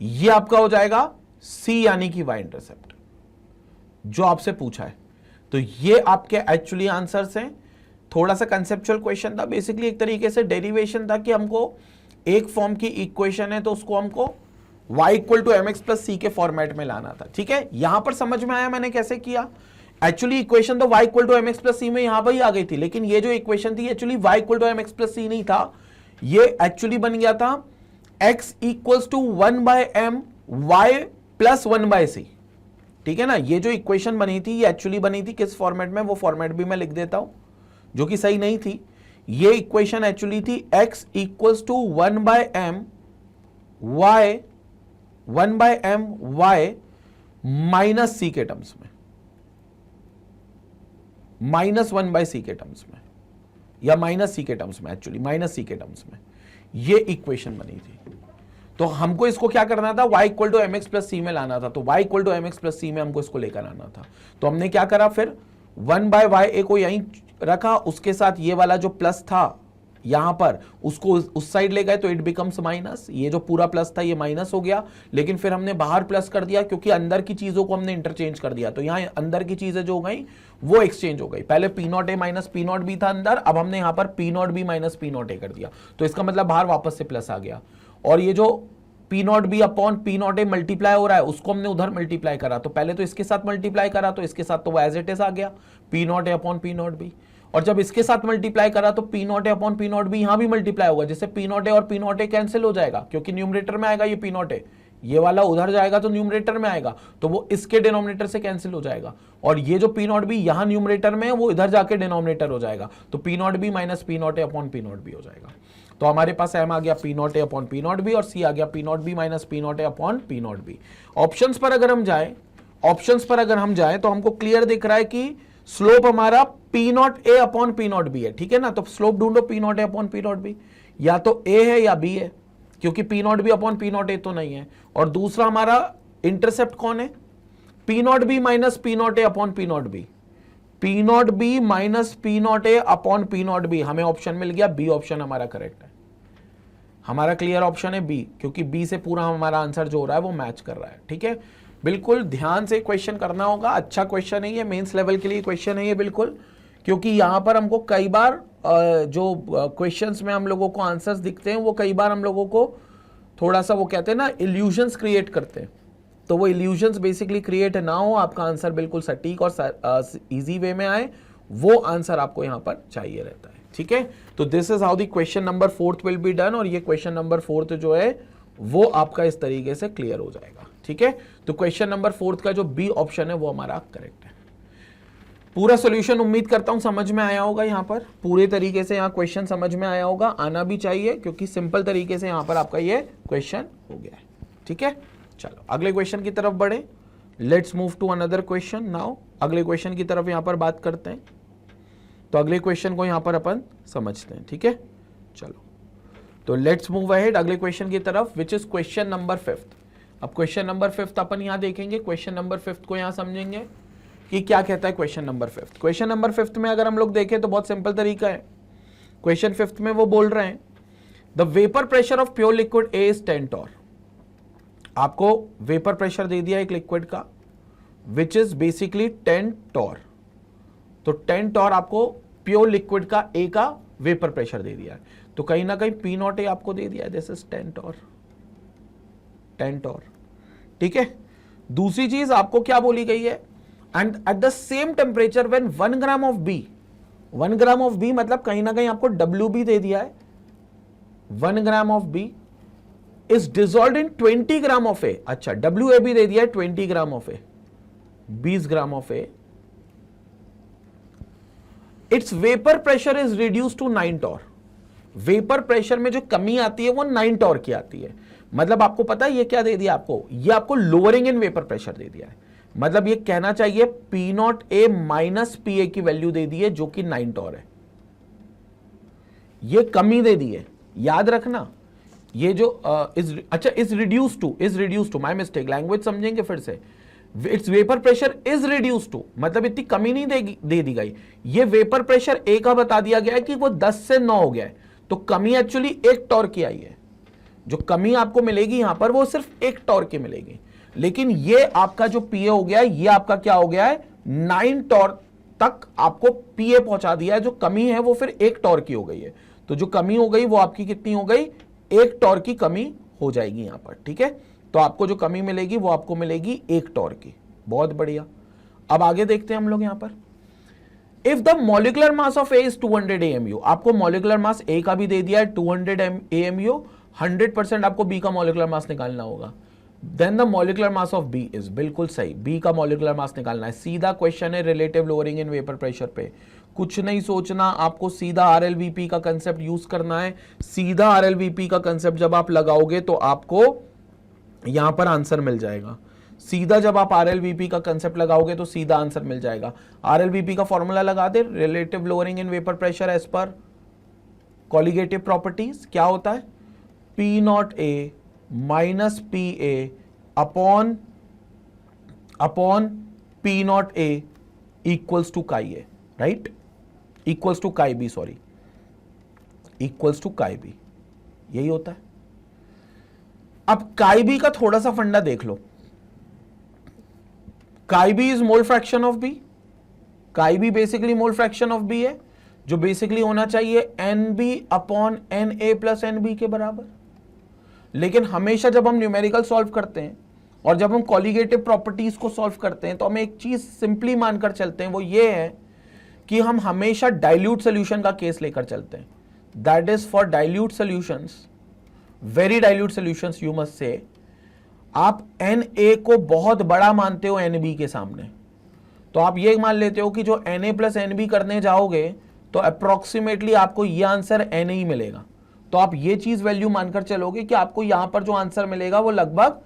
ये आपका हो जाएगा c यानी कि y इंटरसेप्ट जो आपसे पूछा है। तो ये आपके एक्चुअली आंसर्स हैं। थोड़ा सा कंसेप्चुअल क्वेश्चन था, बेसिकली एक तरीके से डेरिवेशन था कि हमको एक फॉर्म की इक्वेशन है तो उसको हमको y equal to mx plus c के फॉर्मेट में लाना था, ठीक है। यहां पर समझ में आया मैंने कैसे किया। एक्चुअली इक्वेशन तो y equal to mx plus c में यहां पर ही आ गई थी, लेकिन ये जो इक्वेशन थी actually y equal to mx plus c नहीं था, ये एक्चुअली बन गया था x equals to 1/m y plus 1/c, ठीक है ना। ये जो इक्वेशन बनी थी ये एक्चुअली बनी थी किस फॉर्मेट में, वो फॉर्मेट भी मैं लिख देता हूं जो कि सही नहीं थी। ये इक्वेशन एक्चुअली थी x equals to 1/m y minus c के टर्म्स में, माइनस 1/c के टर्म्स में, या माइनस c के टर्म्स में, एक्चुअली माइनस c के टर्म्स में ये इक्वेशन बनी थी। तो हमको इसको क्या करना था, y equal to mx plus c में लाना था। तो y equal to mx plus c में हमको इसको लेकर आना था। तो हमने क्या करा, फिर 1/y को यहीं रखा, उसके साथ ये वाला जो प्लस था यहां पर उसको उस साइड ले गए तो इट बिकम्स माइनस, ये जो पूरा प्लस था ये माइनस हो गया, लेकिन फिर हमने बाहर प्लस कर दिया क्योंकि अंदर की चीजों को हमने इंटरचेंज कर दिया। तो यहां अंदर की चीजें जो हो गई वो एक्सचेंज हो गई। पहले P0a माइनस P0b था अंदर, अब हमने यहां पर P0b माइनस P0a कर दिया, तो इसका मतलब बाहर वापस से प्लस आ गया। और ये जो P0b अपॉन P0a मल्टीप्लाई हो रहा है उसको हमने उधर मल्टीप्लाई करा, तो पहले तो इसके साथ मल्टीप्लाई करा तो इसके साथ तो वो एज इट इज आ गया P0a अपॉन P0b, और जब इसके साथ मल्टीप्लाई करा तो P0a अपॉन P0b यहां भी मल्टीप्लाई होगा, जिससे P0a और P0a कैंसिल हो जाएगा क्योंकि न्यूमरेटर में आएगा ये P0a, ये वाला उधर जाएगा तो न्यूमरेटर में आएगा, तो वो इसके डिनोमिनेटर से कैंसिल हो जाएगा, और ये जो P0b यहां न्यूमरेटर में है वो इधर जाके डिनोमिनेटर हो जाएगा, तो P0b minus P0a upon P0b हो जाएगा। तो हमारे पास m आ गया P0a अपॉन P0b और c आ गया P0b minus P0a upon P0b। Options पर अगर हम जाएं तो हमको क्लियर दिख रहा है कि स्लोप हमारा P0a अपॉन P0b है, ठीक है ना। तो स्लोप ढूंढो P0a अपॉन P0b, या तो a है या b है, क्योंकि P0b अपॉन P0a तो नहीं है। और दूसरा हमारा इंटरसेप्ट कौन है, P0b minus P0a upon P0b, P0b minus P0a upon P0b, हमें ऑप्शन मिल गया बी ऑप्शन हमारा करेक्ट है। हमारा क्लियर ऑप्शन है बी, क्योंकि बी से पूरा हमारा आंसर जो हो रहा है वो मैच कर रहा है, ठीक है। बिल्कुल ध्यान से क्वेश्चन करना होगा, अच्छा क्वेश्चन है ये, मेंस लेवल के लिए क्वेश्चन है ये बिल्कुल, क्योंकि यहां पर हमको कई बार जो क्वेश्चंस में हम लोगों को आंसर्स दिखते हैं वो कई बार हम लोगों को थोड़ा सा वो कहते हैं ना इल्यूजन्स क्रिएट करते हैं, तो वो इल्यूजन्स बेसिकली क्रिएट ना हो, आपका आंसर बिल्कुल सटीक और इजी वे में आए, वो आंसर आपको यहां पर चाहिए रहता है, ठीक है। तो this is how the question number 4 will be done, और ये क्वेश्चन नंबर 4 जो है वो आपका इस तरीके से क्लियर हो जाएगा, ठीक है। तो क्वेश्चन नंबर 4 का जो बी ऑप्शन है वो हमारा करेक्ट है। पूरा सॉल्यूशन उम्मीद करता हूं समझ में आया होगा, यहां पर पूरे तरीके से यहां क्वेश्चन समझ में आया होगा, आना भी चाहिए क्योंकि सिंपल तरीके से यहां पर आपका ये क्वेश्चन हो गया है, ठीक है। चलो अगले क्वेश्चन की तरफ बढ़े, let's move to another question now. अगले क्वेश्चन की तरफ यहां पर बात करते हैं, तो अगले क्वेश्चन को यहां पर अपन समझते हैं, ठीक है। चलो तो लेट्स मूव अहेड अगले क्वेश्चन की तरफ, विच इज क्वेश्चन नंबर 5। अब क्वेश्चन नंबर 5 अपन यहां देखेंगे, क्वेश्चन नंबर 5 को यहां समझेंगे कि क्या कहता है क्वेश्चन नंबर 5। क्वेश्चन नंबर 5 में अगर हम लोग देखें तो बहुत सिंपल तरीका है। क्वेश्चन 5 में वो बोल रहे हैं the vapour pressure of pure liquid A is 10 torr. आपको वेपर प्रेशर दे दिया एक लिक्विड का विच इज बेसिकली 10 टॉर, तो 10 टॉर आपको प्योर लिक्विड का ए का वेपर प्रेशर दे दिया है, तो कहीं ना कहीं P0a आपको दे दिया है, दिस इज 10 टॉर, 10 टॉर, ठीक है। दूसरी चीज आपको क्या बोली गई है, and at the same temperature when 1 gram of B, 1 gram of B मतलब कहीं ना कहीं आपको WB दे दिया है, 1 gram of B is dissolved in 20 gram of A. अच्छा WA भी दे दिया है 20 gram of A, 20 gram of A, it's vapour pressure is reduce to 9 torr. Vapour pressure में जो कमी आती है वो 9 टॉर की आती है। मतलब आपको पता है ये क्या दे दिया आपको, ये आपको लोअरिंग इन वेपर प्रेशर दे दिया है। मतलब ये कहना चाहिए P not A minus P ए की वैल्यू दे दी है जो कि 9 टॉर है, ये कमी दे दी है, याद रखना। ये जो अच्छा is reduce to my mistake, language समझेंगे फिर से। It's vapour pressure is reduce to, मतलब इतनी कमी नहीं दे दी गई। ये वेपर प्रेशर ए का बता दिया गया है कि वो 10 से 9 हो गया है, तो कमी एक्चुअली 1 टॉर की आई है। जो कमी आपको मिलेगी यहां पर वो सिर्फ 1 टॉर की मिलेगी, लेकिन ये आपका जो पीए हो गया है, ये आपका क्या हो गया है, 9 टॉर तक आपको पीए पहुंचा दिया है। जो कमी है वो फिर 1 टॉर की हो गई है, तो जो कमी हो गई वो आपकी कितनी हो गई, 1 टॉर की कमी हो जाएगी यहां पर, ठीक है। तो आपको जो कमी मिलेगी वो आपको मिलेगी 1 टॉर की। बहुत बढ़िया। अब आगे देखते हैं हम लोग यहां पर, if the molecular mass of A is 200 AMU, आपको मॉलिक्यूलर मास ए का भी दे दिया है 200 AMU, 100% आपको बी का मॉलिक्यूलर मास निकालना होगा। Then the molecular mass of B is, बिल्कुल सही, बी का मॉलिक्यूलर मास निकालना है। सीधा क्वेश्चन है relative lowering in vapour pressure पे, कुछ नहीं सोचना, आपको सीधा आरएलवीपी का कंसेप्ट यूज करना है। सीधा आरएलवीपी का कंसेप्ट जब आप लगाओगे तो आपको यहां पर आंसर मिल जाएगा। सीधा जब आप आरएलवीपी का कंसेप्ट लगाओगे तो सीधा आंसर मिल जाएगा। आरएलवीपी का फॉर्मूला लगा दे, relative lowering in vapour pressure as per colligative properties, क्या होता है, P not A minus P A upon P not A equals to chi A, right, equals to chi B, sorry, equals to chi B, यही होता है। अब काई B का थोड़ा सा फंडा देख लो। Chi B is mole fraction of B, chi B basically mole fraction of B है, जो बेसिकली होना चाहिए N B upon N A plus N B के बराबर। लेकिन हमेशा जब हम न्यूमेरिकल सॉल्व करते हैं और जब हम कॉलिगेटिव प्रॉपर्टीज को सॉल्व करते हैं तो हम एक चीज सिंपली मानकर चलते हैं, वो ये है कि हम हमेशा डाइल्यूट सोल्यूशन का केस लेकर चलते हैं। That is for dilute solutions, very dilute solutions you must say, आप एन ए को बहुत बड़ा मानते हो एन बी के सामने, तो आप ये मान लेते हो कि जो N A plus N B करने जाओगे तो अप्रोक्सीमेटली आपको ये आंसर एन ही मिलेगा। तो आप ये चीज वैल्यू मानकर चलोगे कि आपको यहां पर जो आंसर मिलेगा वो लगभग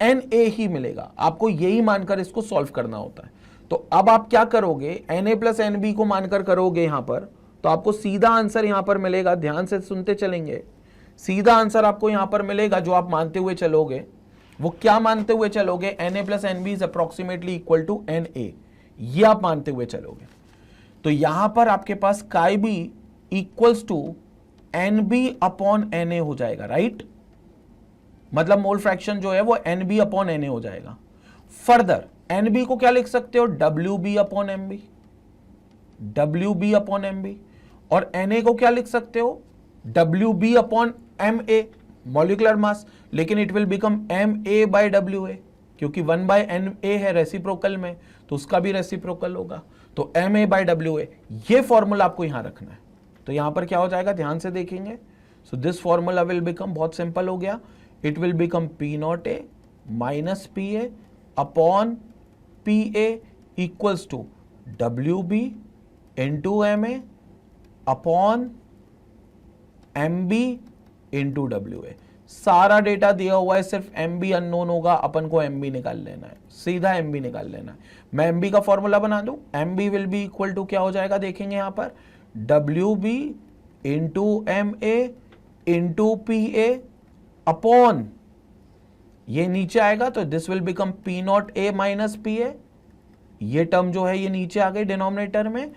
एन ए ही मिलेगा। आपको यही मानकर इसको सॉल्व करना होता है। तो अब आप क्या करोगे, N A plus N B को मानकर करोगे यहां पर, तो आपको सीधा आंसर यहां पर मिलेगा। ध्यान से सुनते चलेंगे, सीधा आंसर आपको यहां पर मिलेगा जो आप मानते हुए चलोगे। वो क्या मानते हुए चलोगे, N A plus N B is approximately equal to N A, ये आप मानते हुए चलोगे। तो यहां पर आपके पास chi B equals to N B upon N A हो जाएगा, राइट। मतलब मोल फ्रैक्शन जो है वो N B upon N A हो जाएगा। फर्दर एन बी को क्या लिख सकते हो, W B upon M B, W B upon M B. और एन ए को क्या लिख सकते हो, W B upon M A, molecular mass, लेकिन it will become M A by W A, क्योंकि 1 बाय एन ए है रेसिप्रोकल में, तो उसका भी रेसिप्रोकल होगा, तो M A by W A. ये फॉर्मूला आपको यहां रखना है। तो यहां पर क्या हो जाएगा, ध्यान से देखेंगे। So this formula will become, बहुत सिंपल हो गया, it will become P not A minus P A upon P A equals to W B into M A upon M B into W A. सारा data दिया हुआ है, सिर्फ M B unknown होगा, अपन को एम बी निकाल लेना है, सीधा एम बी निकाल लेना है। मैं एम बी का फॉर्मूला बना दूं, M B will be equal to क्या हो जाएगा, देखेंगे यहां पर, W B into M A into P A upon, ये नीचे आएगा तो this will become P not A minus P A, ये टर्म जो है ये नीचे आ गई डिनोमिनेटर में,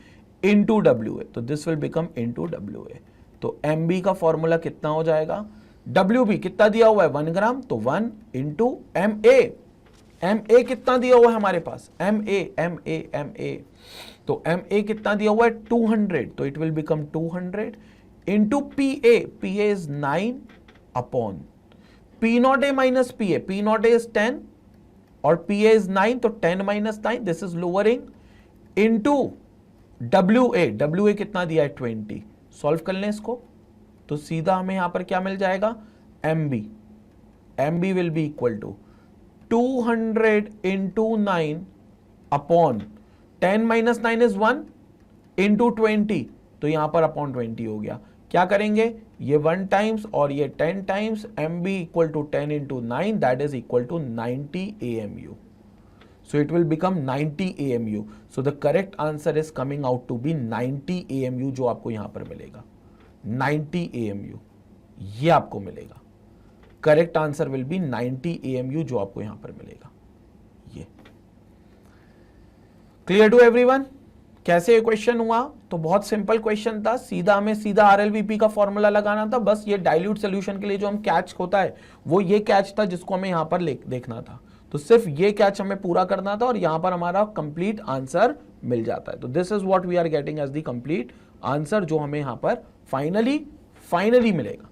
इंटू डब्ल्यू ए, तो this will become into W ए। तो एम बी का फॉर्मूला कितना हो जाएगा, डब्ल्यू बी कितना दिया हुआ है 1 ग्राम, तो 1 इंटू एम ए कितना दिया हुआ है हमारे पास, एम ए, तो एम ए कितना दिया हुआ है 200, तो it will become 200 into P A is 9 upon P not A minus P not a is 10 और पी ए इज 9, तो 10 minus 9, this is lowering, into W ए कितना दिया है 20। सॉल्व कर लें इसको तो सीधा हमें यहां पर क्या मिल जाएगा, M B will be equal to 200 into 9 upon 10 minus 9 is 1 into 20, तो यहां पर अपॉन 20 हो गया। क्या करेंगे, ये 1 टाइम्स और ये 10 times, MB equal to 10 into 9, that is equal to 90 AMU. So it will become 90 AMU. So the correct answer is coming out to be 90 AMU, जो आपको यहां पर मिलेगा 90 AMU, ये आपको मिलेगा। Correct answer will be 90 AMU, जो आपको यहां पर मिलेगा। ये क्लियर टू एवरीवन? कैसे ये क्वेश्चन हुआ? तो बहुत सिंपल क्वेश्चन था, सीधा हमें सीधा RLVP का फॉर्मूला लगाना था। बस ये डाइल्यूट सोल्यूशन के लिए जो हम कैच होता है वो ये कैच था जिसको हमें यहां पर देखना था। तो सिर्फ ये कैच हमें पूरा करना था और यहां पर हमारा कंप्लीट आंसर मिल जाता है। तो this is what we are getting as the complete answer, जो हमें यहां पर फाइनली मिलेगा।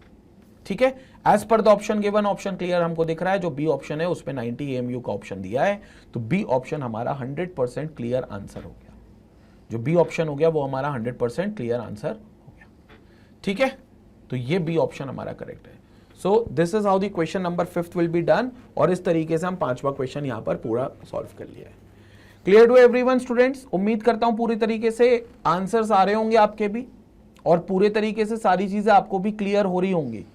ठीक है, as per the option given, option clear हमको दिख रहा है। जो बी ऑप्शन है उसमें 90 AMU का ऑप्शन दिया है, तो बी ऑप्शन हमारा 100% क्लियर आंसर हो गया। जो बी ऑप्शन हो गया वो हमारा 100% क्लियर आंसर हो गया। ठीक है, तो ये बी ऑप्शन हमारा करेक्ट है। So this is how the question number 5 will be done, और इस तरीके से हम 5वां क्वेश्चन यहां पर पूरा सॉल्व कर लिया है। Clear to everyone students? उम्मीद करता हूं पूरी तरीके से आंसर्स आ रहे होंगे आपके भी, और पूरे तरीके से सारी चीजें आपको भी क्लियर हो रही होंगी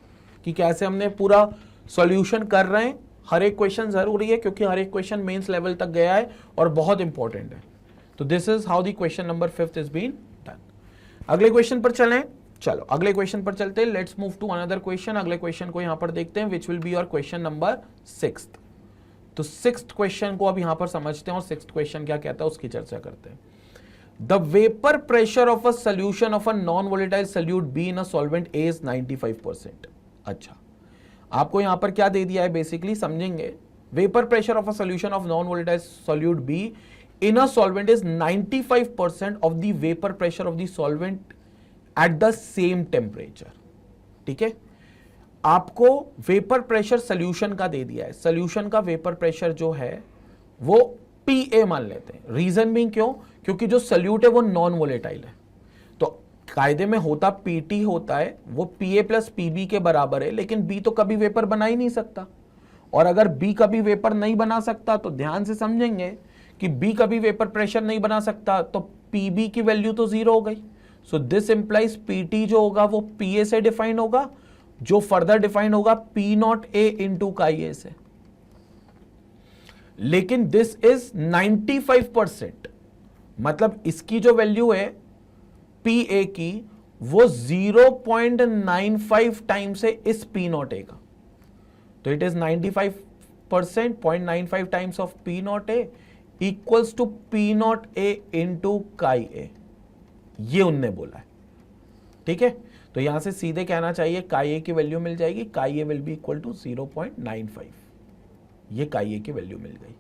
कि कैसे हमने पूरा सॉल्यूशन कर रहे हैं। हर एक क्वेश्चन जरूरी है क्योंकि हर एक क्वेश्चन मेंस लेवल तक गया है और बहुत इंपॉर्टेंट है। तो this is how the question number 5 is been done. अगले क्वेश्चन पर चलें। चलो अगले क्वेश्चन पर चलते हैं। Let's move to another question. अगले क्वेश्चन को यहां पर देखते हैं, which will be your question number 6। तो 6th क्वेश्चन को अब यहां पर समझते हैं और 6th क्वेश्चन क्या कहता है उसकी चर्चा करते हैं। The vapour pressure of a solution of a non volatile solute be in a solvent A is 95%। अच्छा, आपको यहां पर क्या दे दिया है, बेसिकली समझेंगे। Vapour pressure of a solution of non volatile solute be in a solvent is 95% of the vapour pressure of the solvent eight the same temperature. ठीक है, आपको वेपर प्रेशर सोल्यूशन का दे दिया है। सोल्यूशन का वेपर प्रेशर जो है वो PA मान लेते हैं। रीजन भी क्यों? क्योंकि जो सोल्यूट है वो नॉन वोलेटाइल है, तो कायदे में होता PT होता है, वो PA प्लस PB के बराबर है। लेकिन B तो कभी वेपर बना ही नहीं सकता, और अगर B कभी वेपर नहीं बना सकता तो ध्यान से समझेंगे कि B कभी वेपर प्रेशर नहीं बना सकता, तो PB की वैल्यू तो 0 हो गई। सो दिस इंप्लाइज PT जो होगा वो PA से डिफाइन होगा, जो फर्दर डिफाइन होगा P0A इंटू काई से। लेकिन दिस इज 95%, मतलब इसकी जो वैल्यू है PA की वो 0.95 टाइम्स है इस P0A का। तो it is 95%, 0.95 times of P0A equals to P0A into chi A। ये उनने बोला है। ठीक है, तो यहां से सीधे कहना चाहिए काई ए की वैल्यू मिल जाएगी, काई A will be equal to 0.95। ये काई ए की वैल्यू मिल गई।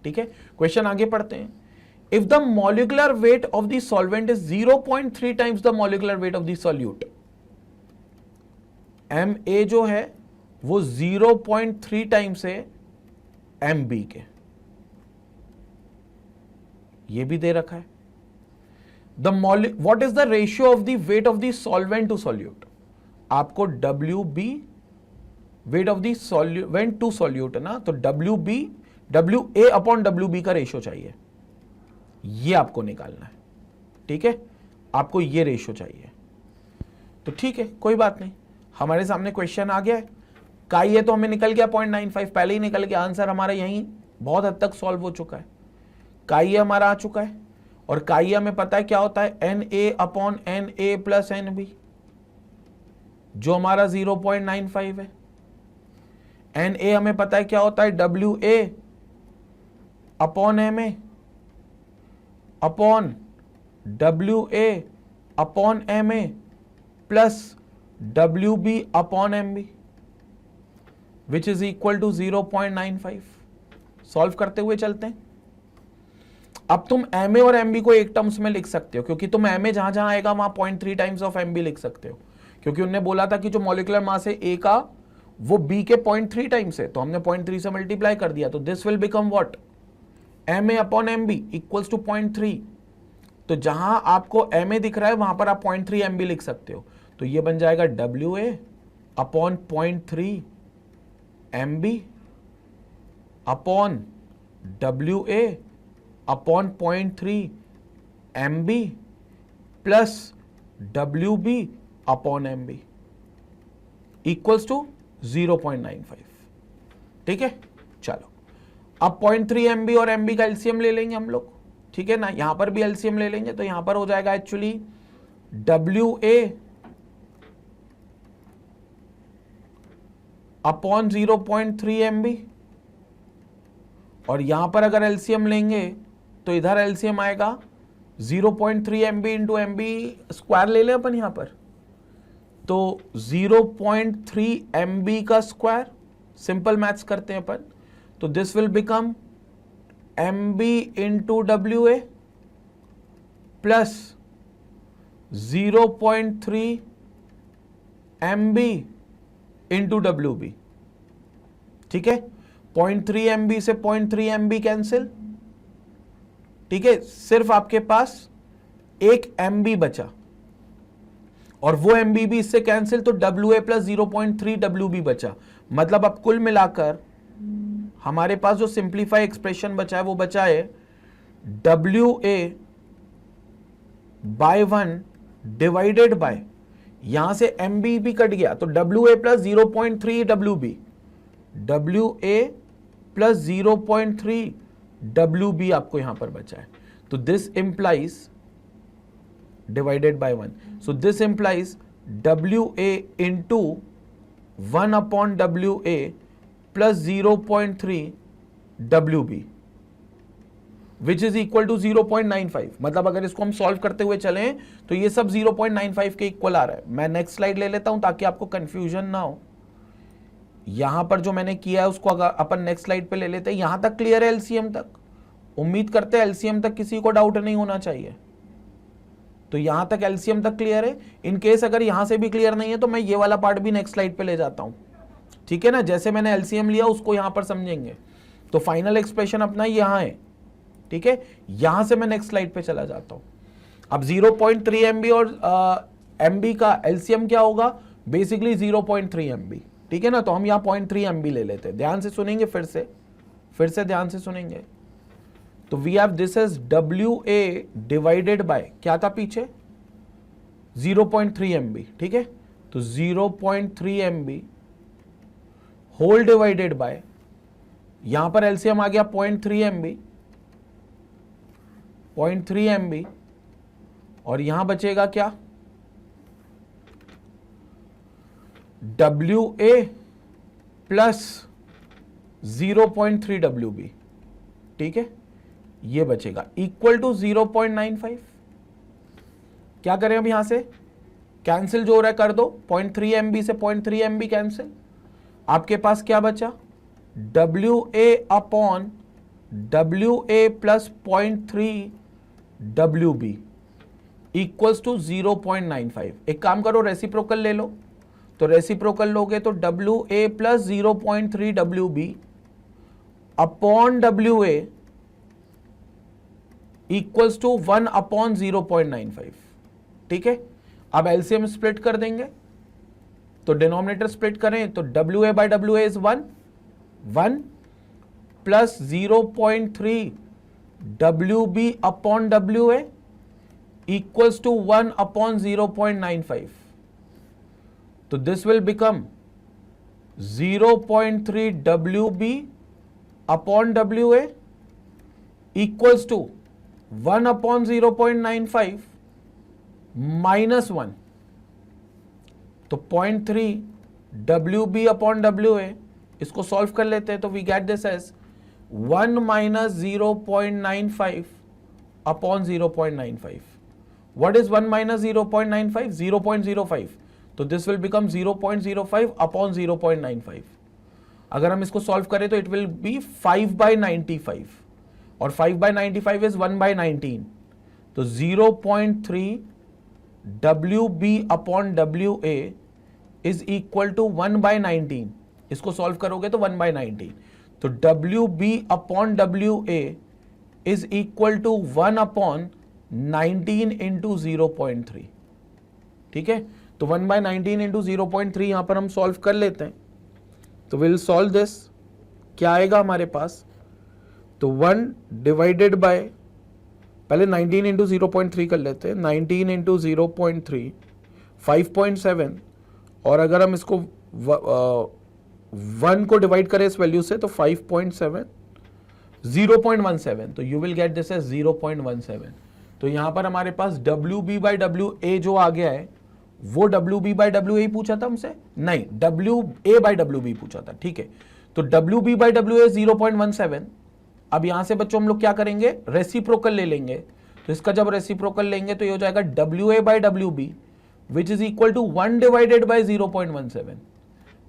ठीक है, क्वेश्चन आगे पढ़ते हैं। If the molecular weight of the solvent is 0.3 times the molecular weight of the solute, MA जो है वो 0.3 टाइम्स है MB के। ये भी दे रखा है। What is the ratio of the weight of the solvent to solute? आपको WB weight of the solvent to solute है ना, तो WA अपॉन WB का रेशियो चाहिए, ये आपको निकालना है। ठीक है, आपको ये रेशियो चाहिए। तो ठीक है, कोई बात नहीं, हमारे सामने क्वेश्चन आ गया है। काई ए तो हमें निकल गया 0.95, पहले ही निकल गया। आंसर हमारा यहीं बहुत हद तक सॉल्व हो चुका है। काई ए हमारा आ चुका है, और काई ए हमें पता है क्या होता है, NA upon NA plus NB, जो हमारा 0.95 है। NA हमें पता है क्या होता है, WA upon MA upon WA upon MA plus WB upon MB, which is equal to 0.95। Solve करते हुए चलते हैं। अब तुम MA और MB को एक टर्म्स में लिख सकते हो, क्योंकि तुम MA जहां जहां आएगा वहां 0.3 टाइम्स ऑफ MB लिख सकते हो, क्योंकि उन्होंने बोला था कि जो मॉलिक्यूलर मास है A का वो B के 0.3 टाइम्स है, तो हमने 0.3 से मल्टीप्लाई कर दिया। तो this will become what, MA upon MB equals to 0.3। तो जहां आपको MA दिख रहा है वहां पर आप 0.3 MB लिख सकते हो। तो ये बन जाएगा WA upon 0.3 MB upon WA upon 0.3 MB plus WB upon MB equals to 0.95। ठीक है, चलो अब 0.3 MB और MB का एलसीएम ले लेंगे हम लोग, ठीक है ना। यहां पर भी एलसीएम ले लेंगे तो यहां पर हो जाएगा एक्चुअली WA अपॉन 0.3 MB, और यहां पर अगर एलसीएम लेंगे तो इधर एलसीएम आएगा 0.3 MB इंटू MB स्क्वायर ले लें अपन यहां पर, तो 0.3 MB का स्क्वायर, सिंपल मैथ्स करते हैं अपन, तो this will become MB into WA plus 0.3 MB into WB। ठीक है, 0.3 MB से 0.3 MB कैंसिल, ठीक है, सिर्फ आपके पास एक MB बचा, और वो MB भी इससे कैंसिल, तो WA प्लस 0.3 WB बचा। मतलब अब कुल मिलाकर हमारे पास जो सिंप्लीफाई एक्सप्रेशन बचा है वो बचा है WA बाय 1 डिवाइडेड बाय, यहां से MB भी कट गया तो WA plus 0.3 WB, WA plus 0.3 WB आपको यहां पर बचा है। तो this implies divided by 1, so this implies WA into 1 upon WA plus 0.3 WB which is equal to 0.95। मतलब अगर इसको हम सॉल्व करते हुए चलें तो ये सब 0.95 के इक्वल आ रहा है। मैं नेक्स्ट स्लाइड ले लेता हूं ताकि आपको कंफ्यूजन ना हो। यहां पर जो मैंने किया है उसको अगर अपन नेक्स्ट स्लाइड पे ले लेते हैं। यहां तक क्लियर है एलसीएम तक? उम्मीद करते हैं एलसीएम तक किसी को डाउट नहीं होना चाहिए। तो यहां तक एलसीएम तक क्लियर है। इन केस अगर यहां से भी क्लियर नहीं है तो मैं ये वाला पार्ट भी नेक्स्ट स्लाइड पे ले जाता हूं, ठीक है ना। जैसे मैंने एलसीएम लिया उसको यहां पर समझेंगे। तो फाइनल एक्सप्रेशन अपना यहां है, ठीक है। यहां से मैं नेक्स्ट स्लाइड पे चला जाता हूं। अब 0.3 MB और MB का एलसीएम क्या होगा? बेसिकली 0.3 MB, ठीक है ना। तो हम यहां 0.3 MB ले लेते हैं। ध्यान से सुनेंगे, फिर से ध्यान से सुनेंगे। तो we have this as WA divided by, क्या था पीछे? 0.3 MB, ठीक है। तो 0.3 MB होल डिवाइडेड बाय, यहां पर एलसीएम आ गया 0.3 MB, 0.3 MB, और यहां बचेगा क्या? WA प्लस 0.3 WB, ठीक है। ये बचेगा इक्वल टू 0.95। क्या करें अब? यहां से कैंसिल जो हो रहा है कर दो। 0.3 MB से 0.3 MB कैंसिल। आपके पास क्या बचा? WA upon WA plus 0.3 WB equals to 0.95। एक काम करो, रेसिप्रोकल ले लो। तो रेसिप्रोकल लोगे तो WA plus 0.3 WB upon WA equals to 1 upon 0.95, ठीक है। अब एलसीएम स्प्लिट कर देंगे, तो डिनोमिनेटर स्प्लिट करें तो WA by WA is 1 plus 0.3 WB upon WA equals to 1 upon 0.95। तो this will become 0.3 WB upon WA equals to 1 upon 0.95 minus 1। तो 0.3 WB अपॉन WA, इसको सॉल्व कर लेते हैं तो we get this as 1 minus 0.95 upon 0.95। What is 1 minus 0.95? 0.05। तो this will become 0.05 upon 0.95। अगर हम इसको सॉल्व करें तो इट विल बी 5/95, और 5/95 इज 1/19। तो 0.3 WB upon WA is equal to 1/19। इसको सॉल्व करोगे तो 1/19। तो WB upon WA is equal to 1 upon 19 into 0.3, ठीक है। तो 1/19 इंटू 0.3 यहां पर हम सॉल्व कर लेते हैं। तो विल सॉल्व दिस। क्या आएगा हमारे पास? तो 1 डिवाइडेड बाय, पहले 19 इंटू 0.3 कर लेते हैं, 19 इंटू 0.3 5.7, और अगर हम इसको 1 को डिवाइड करें इस वैल्यू से तो 5.7 0.17, तो you will get this as 0.17। तो यहां पर हमारे पास WB बाई WA जो आ गया है वो WB बाई WA पूछा था हमसे, नहीं WA बाई WB पूछा था, ठीक है। तो WB बाई WA 0.17। अब यहां से बच्चों हम लोग क्या करेंगे, रेसिप्रोकल ले लेंगे। तो इसका जब रेसिप्रोकल लेंगे तो ये हो जाएगा WA by WB which is equal to 1 divided by 0.17,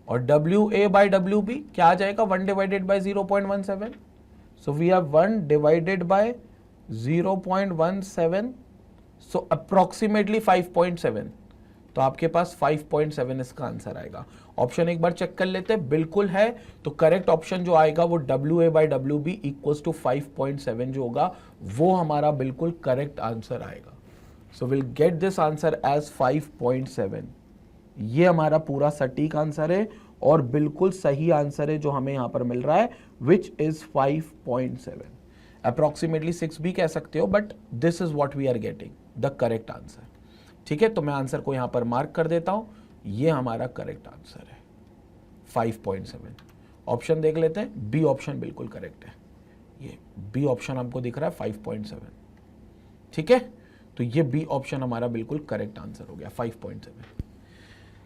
और WA बाई WB क्या आ जाएगा 1 divided by 0.17। So we have 1 divided by 0.17, so approximately 5.7। तो आपके पास 5.7 इसका आंसर आएगा। ऑप्शन एक बार चेक कर लेते हैं, बिल्कुल है। तो करेक्ट ऑप्शन जो आएगा वो WA by WB equals to 5.7 जो होगा वो हमारा बिल्कुल करेक्ट आंसर आएगा। So will get this answer as 5.7। ये हमारा पूरा सटीक आंसर है और बिल्कुल सही आंसर है जो हमें यहां पर मिल रहा है, विच इज 5.7। अप्रोक्सीमेटली 6 भी कह सकते हो, but this is what we are getting the correct answer. ठीक है, तो मैं आंसर को यहां पर मार्क कर देता हूं, ये हमारा करेक्ट आंसर है 5.7। ऑप्शन देख लेते हैं, बी ऑप्शन बिल्कुल करेक्ट है। ये बी ऑप्शन हमको दिख रहा है 5.7, ठीक है। तो ये बी ऑप्शन हमारा बिल्कुल करेक्ट आंसर हो गया 5.7।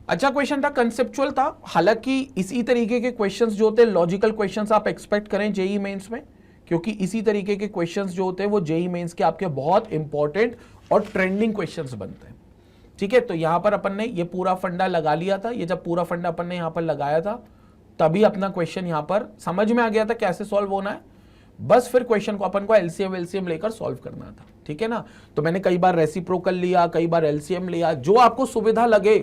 अच्छा क्वेश्चन था, कंसेप्चुअल था। हालांकि इसी तरीके के क्वेश्चंस जो होते हैं, लॉजिकल क्वेश्चंस आप एक्सपेक्ट करें जेई मेंस में, क्योंकि इसी तरीके के क्वेश्चंस जो होते हैं वो जेई मेंस के आपके बहुत इंपॉर्टेंट और ट्रेंडिंग क्वेश्चंस बनते हैं। ठीक है, तो यहां पर अपन ने ये पूरा फंडा लगा लिया था। ये जब पूरा फंडा अपन ने यहां पर लगाया था तभी अपना क्वेश्चन यहां पर समझ में आ गया था कैसे सॉल्व होना है। बस फिर क्वेश्चन को अपन को एलसीएम लेकर सॉल्व करना था, ठीक है ना। तो मैंने कई बार रेसिप्रोकल लिया, कई बार एलसीएम लिया, जो आपको सुविधा लगे।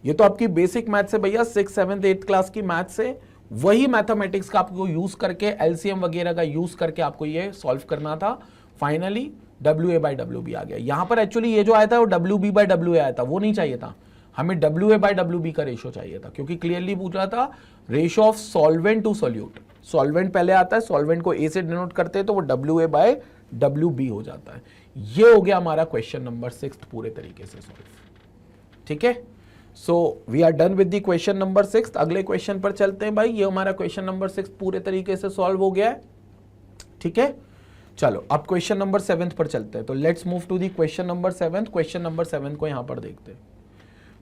ये तो आपकी बेसिक मैथ्स है भैया, 6th 7th 8th क्लास की मैथ्स है। वही मैथमेटिक्स का आपको यूज करके, एलसीएम वगैरह का यूज करके आपको ये सॉल्व करना था। फाइनली WA बाई WB आ गया। यहां पर एक्चुअली ये जो आया था वो WB बाई WA आया था, वो नहीं चाहिए था हमें, WA बाई WB का रेशो चाहिए था, क्योंकि क्लियरली पूछ रहा था ratio of solvent to solute. Solvent पहले आता है, सॉल्वेंट को A से डिनोट करते हैं तो वो WA बाई WB हो जाता है। ये हो गया हमारा क्वेश्चन नंबर 6 पूरे तरीके से सॉल्व, ठीक है। So we are done with the question number 6। अगले क्वेश्चन पर चलते हैं भाई। ये हमारा क्वेश्चन नंबर 6 पूरे तरीके से सॉल्व हो गया है, ठीक है। चलो अब क्वेश्चन नंबर 7 पर चलते हैं। तो let's move to the question number 7। Question number 7 को यहां पर देखते हैं।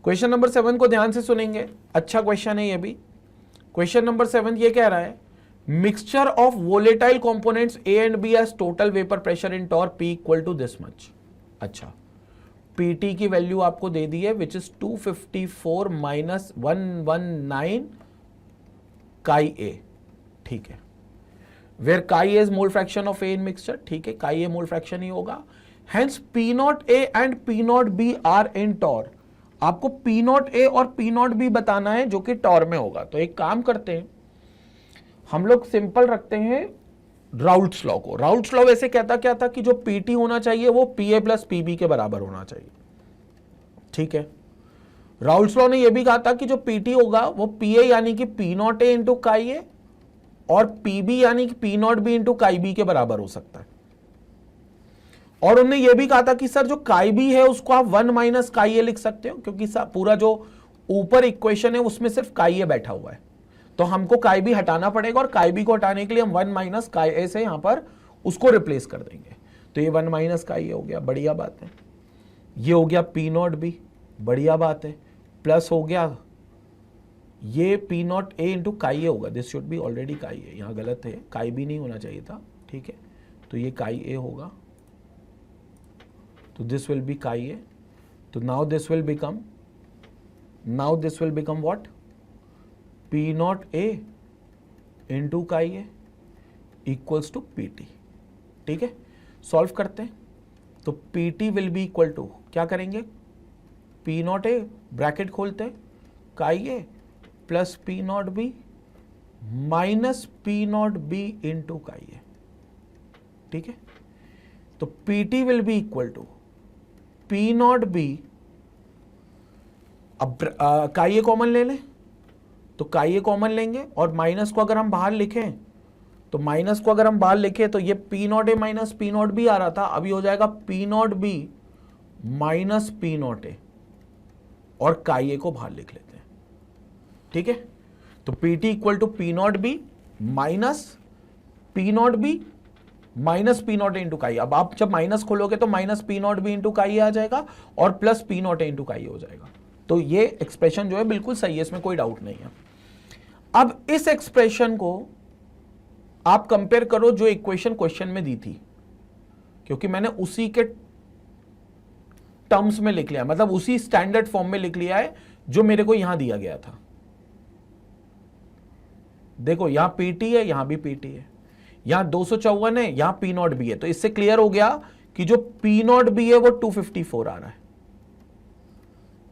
क्वेश्चन नंबर 7 को ध्यान से सुनेंगे, अच्छा क्वेश्चन है ये भी। क्वेश्चन नंबर 7 ये कह रहा है, mixture of volatile components A and B as total vapour pressure in torr P equal to this much. अच्छा, PT की वैल्यू आपको दे दी है विच इज 254 माइनस 119 काई A, ठीक है। Where chi is mole fraction of A in mixture, ठीक है, काई A मोल फ्रैक्शन ही होगा। Hence P0 A and P0 B are in torr. आपको P0 A और P0 B बताना है जो कि टॉर में होगा। तो एक काम करते हैं, हम लोग सिंपल रखते हैं राउल्ट्स लॉ को। राउल्ट्स लॉ वैसे कहता क्या था कि जो PT होना चाहिए वो PA प्लस PB के बराबर होना चाहिए, ठीक है। राउल्ट्स लॉ ने यह भी कहा था कि जो PT होगा वो PA यानी कि P0 A into chi A और PB यानी कि P0 B इंटू काई B के बराबर हो सकता है। और उन्होंने यह भी कहा था कि सर जो काई B है उसको आप 1 माइनस काई A लिख सकते हो, क्योंकि पूरा जो ऊपर इक्वेशन है उसमें सिर्फ काई A बैठा हुआ है। तो हमको काई B हटाना पड़ेगा और काई B को हटाने के लिए हम 1 माइनस काई A से यहां पर उसको रिप्लेस कर देंगे। तो ये 1 माइनस काई A हो गया, बढ़िया बात है। ये हो गया P0 B, बढ़िया बात है। प्लस हो गया ये P0 A into chi A होगा, दिस शुड बी ऑलरेडी काई A, यहां गलत है, काई B नहीं होना चाहिए था, ठीक है। तो ये काई A होगा, तो this will be chi A। तो now this will become what, P0 A into chi A equals to PT, ठीक है। सॉल्व करते हैं तो PT will be equal to, क्या करेंगे, P0 A ब्रैकेट खोलते हैं, chi A plus P0 B minus P0 B into chi A, ठीक है। तो PT will be equal to P0 B, अब काई A कॉमन ले लें, तो काई A कॉमन लेंगे और माइनस को अगर हम बाहर लिखें तो माइनस को अगर हम बाहर लिखे तो ये P not A minus P not B आ रहा था, अभी हो जाएगा P not B minus P not A, और काई ए को बाहर लिख लेते हैं, ठीक है। तो P T equal to P not B minus P not B minus P not A into chi. अब आप जब माइनस खोलोगे तो minus P not B into chi आ जाएगा और plus P not A into chi हो जाएगा। तो ये एक्सप्रेशन जो है बिल्कुल सही है, इसमें कोई डाउट नहीं है। अब इस एक्सप्रेशन को आप कंपेयर करो जो इक्वेशन क्वेश्चन में दी थी, क्योंकि मैंने उसी के टर्म्स में लिख लिया, मतलब उसी स्टैंडर्ड फॉर्म में लिख लिया है जो मेरे को यहां दिया गया था। देखो यहां पीटी है, यहां भी पीटी है, यहां 254 है, यहां पी नॉट बी है। तो इससे क्लियर हो गया कि जो पी नॉट बी है वो 254 आ रहा है,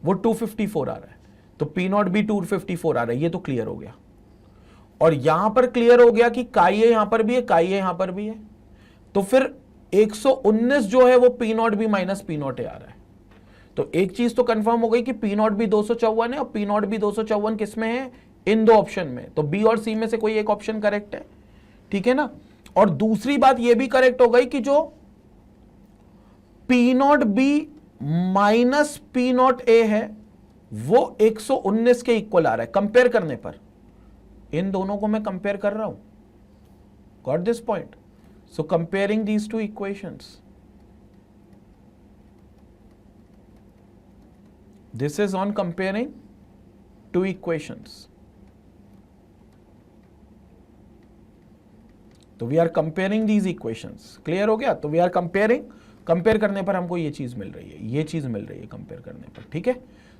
वो 254 आ रहा है। तो पी नॉट बी 254 आ रहा है, ये तो क्लियर हो गया। और यहां पर क्लियर हो गया कि काई ए यहां पर भी है, काई ए यहां पर भी है। तो फिर 119 जो है वो P not B minus P not A आ रहा है। तो एक चीज तो कंफर्म हो गई कि पी नॉट बी 254 है, और पी नॉट बी 254 किसमें है, इन दो ऑप्शन में। तो बी और सी में से कोई एक ऑप्शन करेक्ट है, ठीक है ना। और दूसरी बात यह भी करेक्ट हो गई कि जो P not B minus P not a है वो 119 के इक्वल आ रहा है कंपेयर करने पर। इन दोनों को मैं कंपेयर कर रहा हूं, got this point. So comparing these two equations, this is on comparing two equations. तो we are comparing these equations. Clear हो गया। तो we are comparing, कंपेयर करने पर हमको ये चीज मिल रही है, ये चीज मिल रही है कंपेयर करने पर, ठीक है।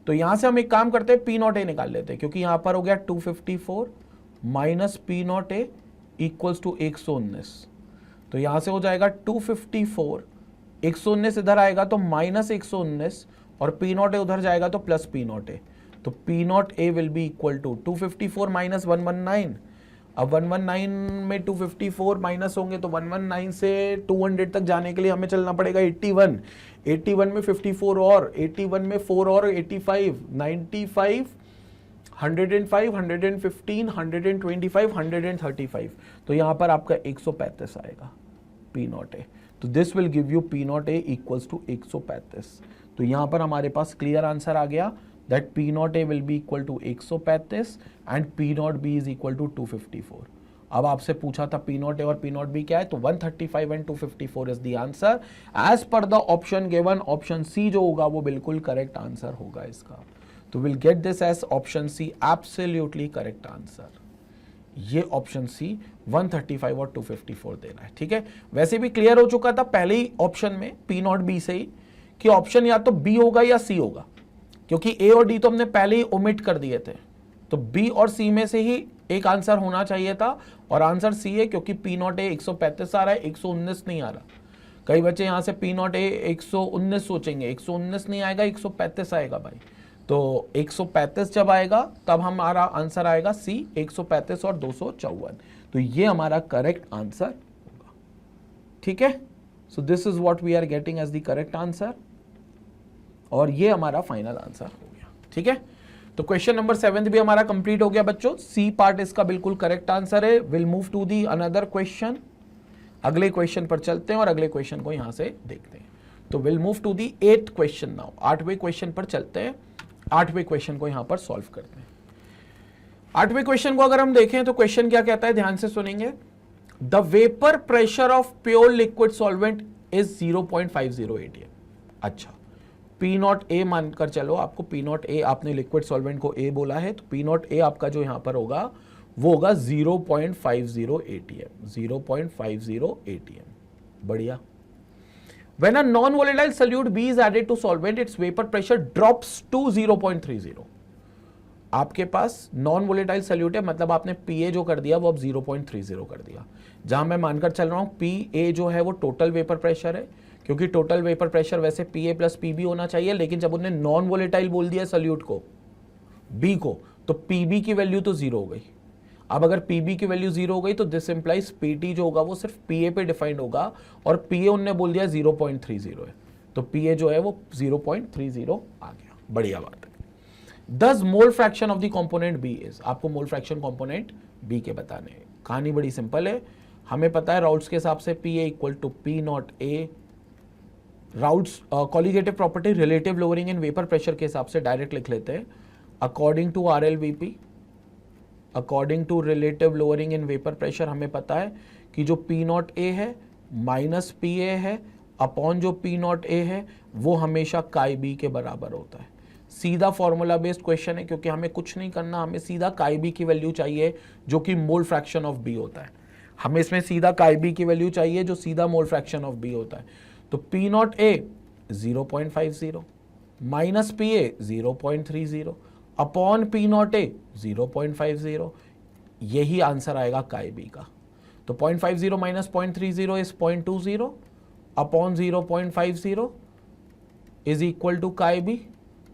तो यहां से हम एक काम करते हैं, पी नॉट ए निकाल लेते हैं, क्योंकि यहां पर हो गया 254 minus P not A equals to 119। तो यहां से हो जाएगा 254, 119 इधर आएगा तो माइनस 119, और पी नॉट ए उधर जाएगा तो प्लस पी नॉट ए। तो P not A will be equal to 254 minus 119। अब 119 में 254 माइनस होंगे तो 119 से 200 तक जाने के लिए हमें चलना पड़ेगा 81। 81 में 54 और 81 में 4 और 85, 95, 105, 115, 125, 135। तो यहां पर आपका 135 आएगा पी नॉट ए। तो this will give you P not A equals to 135। तो यहां पर हमारे पास क्लियर आंसर आ गया that P not A will be equal to 135 and P not B is equal to 254। अब आपसे पूछा था पी नॉट ए और पी नॉट बी क्या है, तो 135 एंड 254 is the answer as per the option given. Option C जो होगा वो बिल्कुल करेक्ट आंसर होगा इसका। तो will get this as option C absolutely correct answer. ये ऑप्शन सी 135 और 254 देना है, ठीक है। वैसे भी क्लियर हो चुका था पहले ही ऑप्शन में पी नॉट बी से ही कि ऑप्शन या तो बी होगा या सी होगा, क्योंकि ए और डी तो हमने पहले ही ओमिट कर दिए थे। तो बी और सी में से ही एक आंसर होना चाहिए था, और आंसर सी है, क्योंकि पी नॉट ए 135 आ रहा है, 119 नहीं आ रहा। कई बच्चे यहां से पी नॉट ए 119 सोचेंगे, 119 नहीं आएगा, 135 आएगा भाई। तो 135 जब आएगा तब हमारा आंसर आएगा सी, 135 और 254। तो ये हमारा करेक्ट आंसर होगा, ठीक है। So this is what we are getting as the correct answer, और ये हमारा फाइनल आंसर हो गया, ठीक है। तो क्वेश्चन नंबर 7 भी हमारा कंप्लीट हो गया बच्चों। सी पार्ट इसका बिल्कुल करेक्ट आंसर है। Will move to the another question. अगले क्वेश्चन पर चलते हैं और अगले क्वेश्चन को यहां से देखते हैं। तो will move to the 8th question now. 8वें क्वेश्चन पर चलते हैं, 8वें क्वेश्चन को यहां पर सॉल्व करते हैं। 8वें क्वेश्चन को अगर हम देखें तो क्वेश्चन क्या कहता है, ध्यान से सुनेंगे। The vapour pressure of pure liquid solvent is 0.50 atm। अच्छा, पी नॉट ए मानकर चलो, आपको पी नॉट ए, आपने लिक्विड सॉल्वेंट को ए बोला है, तो पी नॉट ए आपका जो यहां पर होगा वो होगा 0.50 atm। 0.50 atm, बढ़िया। When a non-volatile solute B is added to solvent, its vapor pressure drops to 0.30। आपके पास नॉन वोलेटाइल सल्यूट है, मतलब आपने पीए जो कर दिया वो अब 0.30 कर दिया। जहां मैं मानकर चल रहा हूं पीए जो है वो टोटल वेपर प्रेशर है, क्योंकि टोटल वेपर प्रेशर वैसे पीए प्लस पीबी होना चाहिए, लेकिन जब उन्होंने नॉन वोलेटाइल बोल दिया सल्यूट को, बी को, तो पीबी की वैल्यू तो 0 हो गई। अब अगर पीबी की वैल्यू 0 हो गई तो दिस इंप्लाइज पीटी जो होगा वो सिर्फ पीए पे डिफाइंड होगा, और पीए उन्होंने बोल दिया 0.30 है, तो पीए जो है वो 0.30 आ गया। बढ़िया बात है। दस mole fraction of the component B is, आपको मोल फ्रैक्शन कंपोनेंट बी के बताने हैं। कहानी बड़ी सिंपल है। हमें पता है राउट्स के हिसाब से P A equal to P not A, Raoult's colligative property relative lowering in vapour pressure के हिसाब से डायरेक्ट लिख लेते हैं, according to R L V P, according to relative lowering in vapour pressure हमें पता है कि जो पी नॉट ए है माइनस पी ए है अपॉन जो पी नॉट ए है वो हमेशा काई बी के बराबर होता है। सीधा फॉर्मूला बेस्ड क्वेश्चन है क्योंकि हमें कुछ नहीं करना, हमें सीधा काई बी की वैल्यू चाहिए जो कि मोल फ्रैक्शन ऑफ बी होता है। हमें इसमें सीधा काई बी की वैल्यू चाहिए जो सीधा मोल फ्रैक्शन ऑफ बी होता है। तो P not A 0.50 minus P A 0.30 upon P not A 0.50, यही आंसर आएगा काई बी का। तो 0.50 minus 0.30 is 0.20 upon 0.50 is equal to chi B.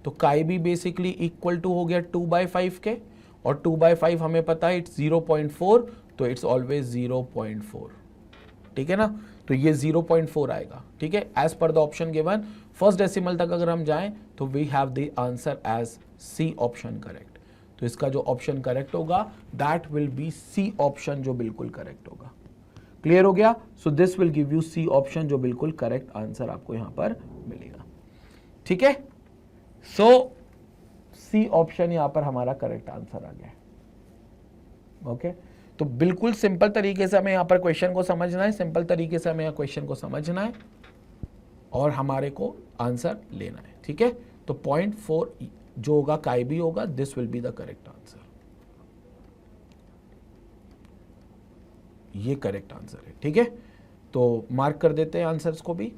तो chi B basically equal to हो गया 2/5 के, और 2/5 हमें पता है इट्स 0.4, तो इट्स ऑलवेज 0.4, ठीक है ना। तो ये 0.4 आएगा, ठीक है, as per the option given. First decimal तक अगर हम जाएं तो we have the answer as C option correct. तो इसका जो ऑप्शन करेक्ट होगा that will be C option, जो बिल्कुल करेक्ट होगा। क्लियर हो गया? So this will give you C option, जो बिल्कुल करेक्ट आंसर आपको यहां पर मिलेगा, ठीक है। सो सी ऑप्शन यहां पर हमारा करेक्ट आंसर आ गया, ओके। तो बिल्कुल सिंपल तरीके से हमें यहां पर क्वेश्चन को समझना है, सिंपल तरीके से हमें यहां क्वेश्चन को समझना है और हमारे को आंसर लेना है, ठीक है। तो 0.4 जो होगा काई बी होगा, this will be the correct answer. ये करेक्ट आंसर है, ठीक है। तो मार्क कर देते हैं आंसर्स को भी,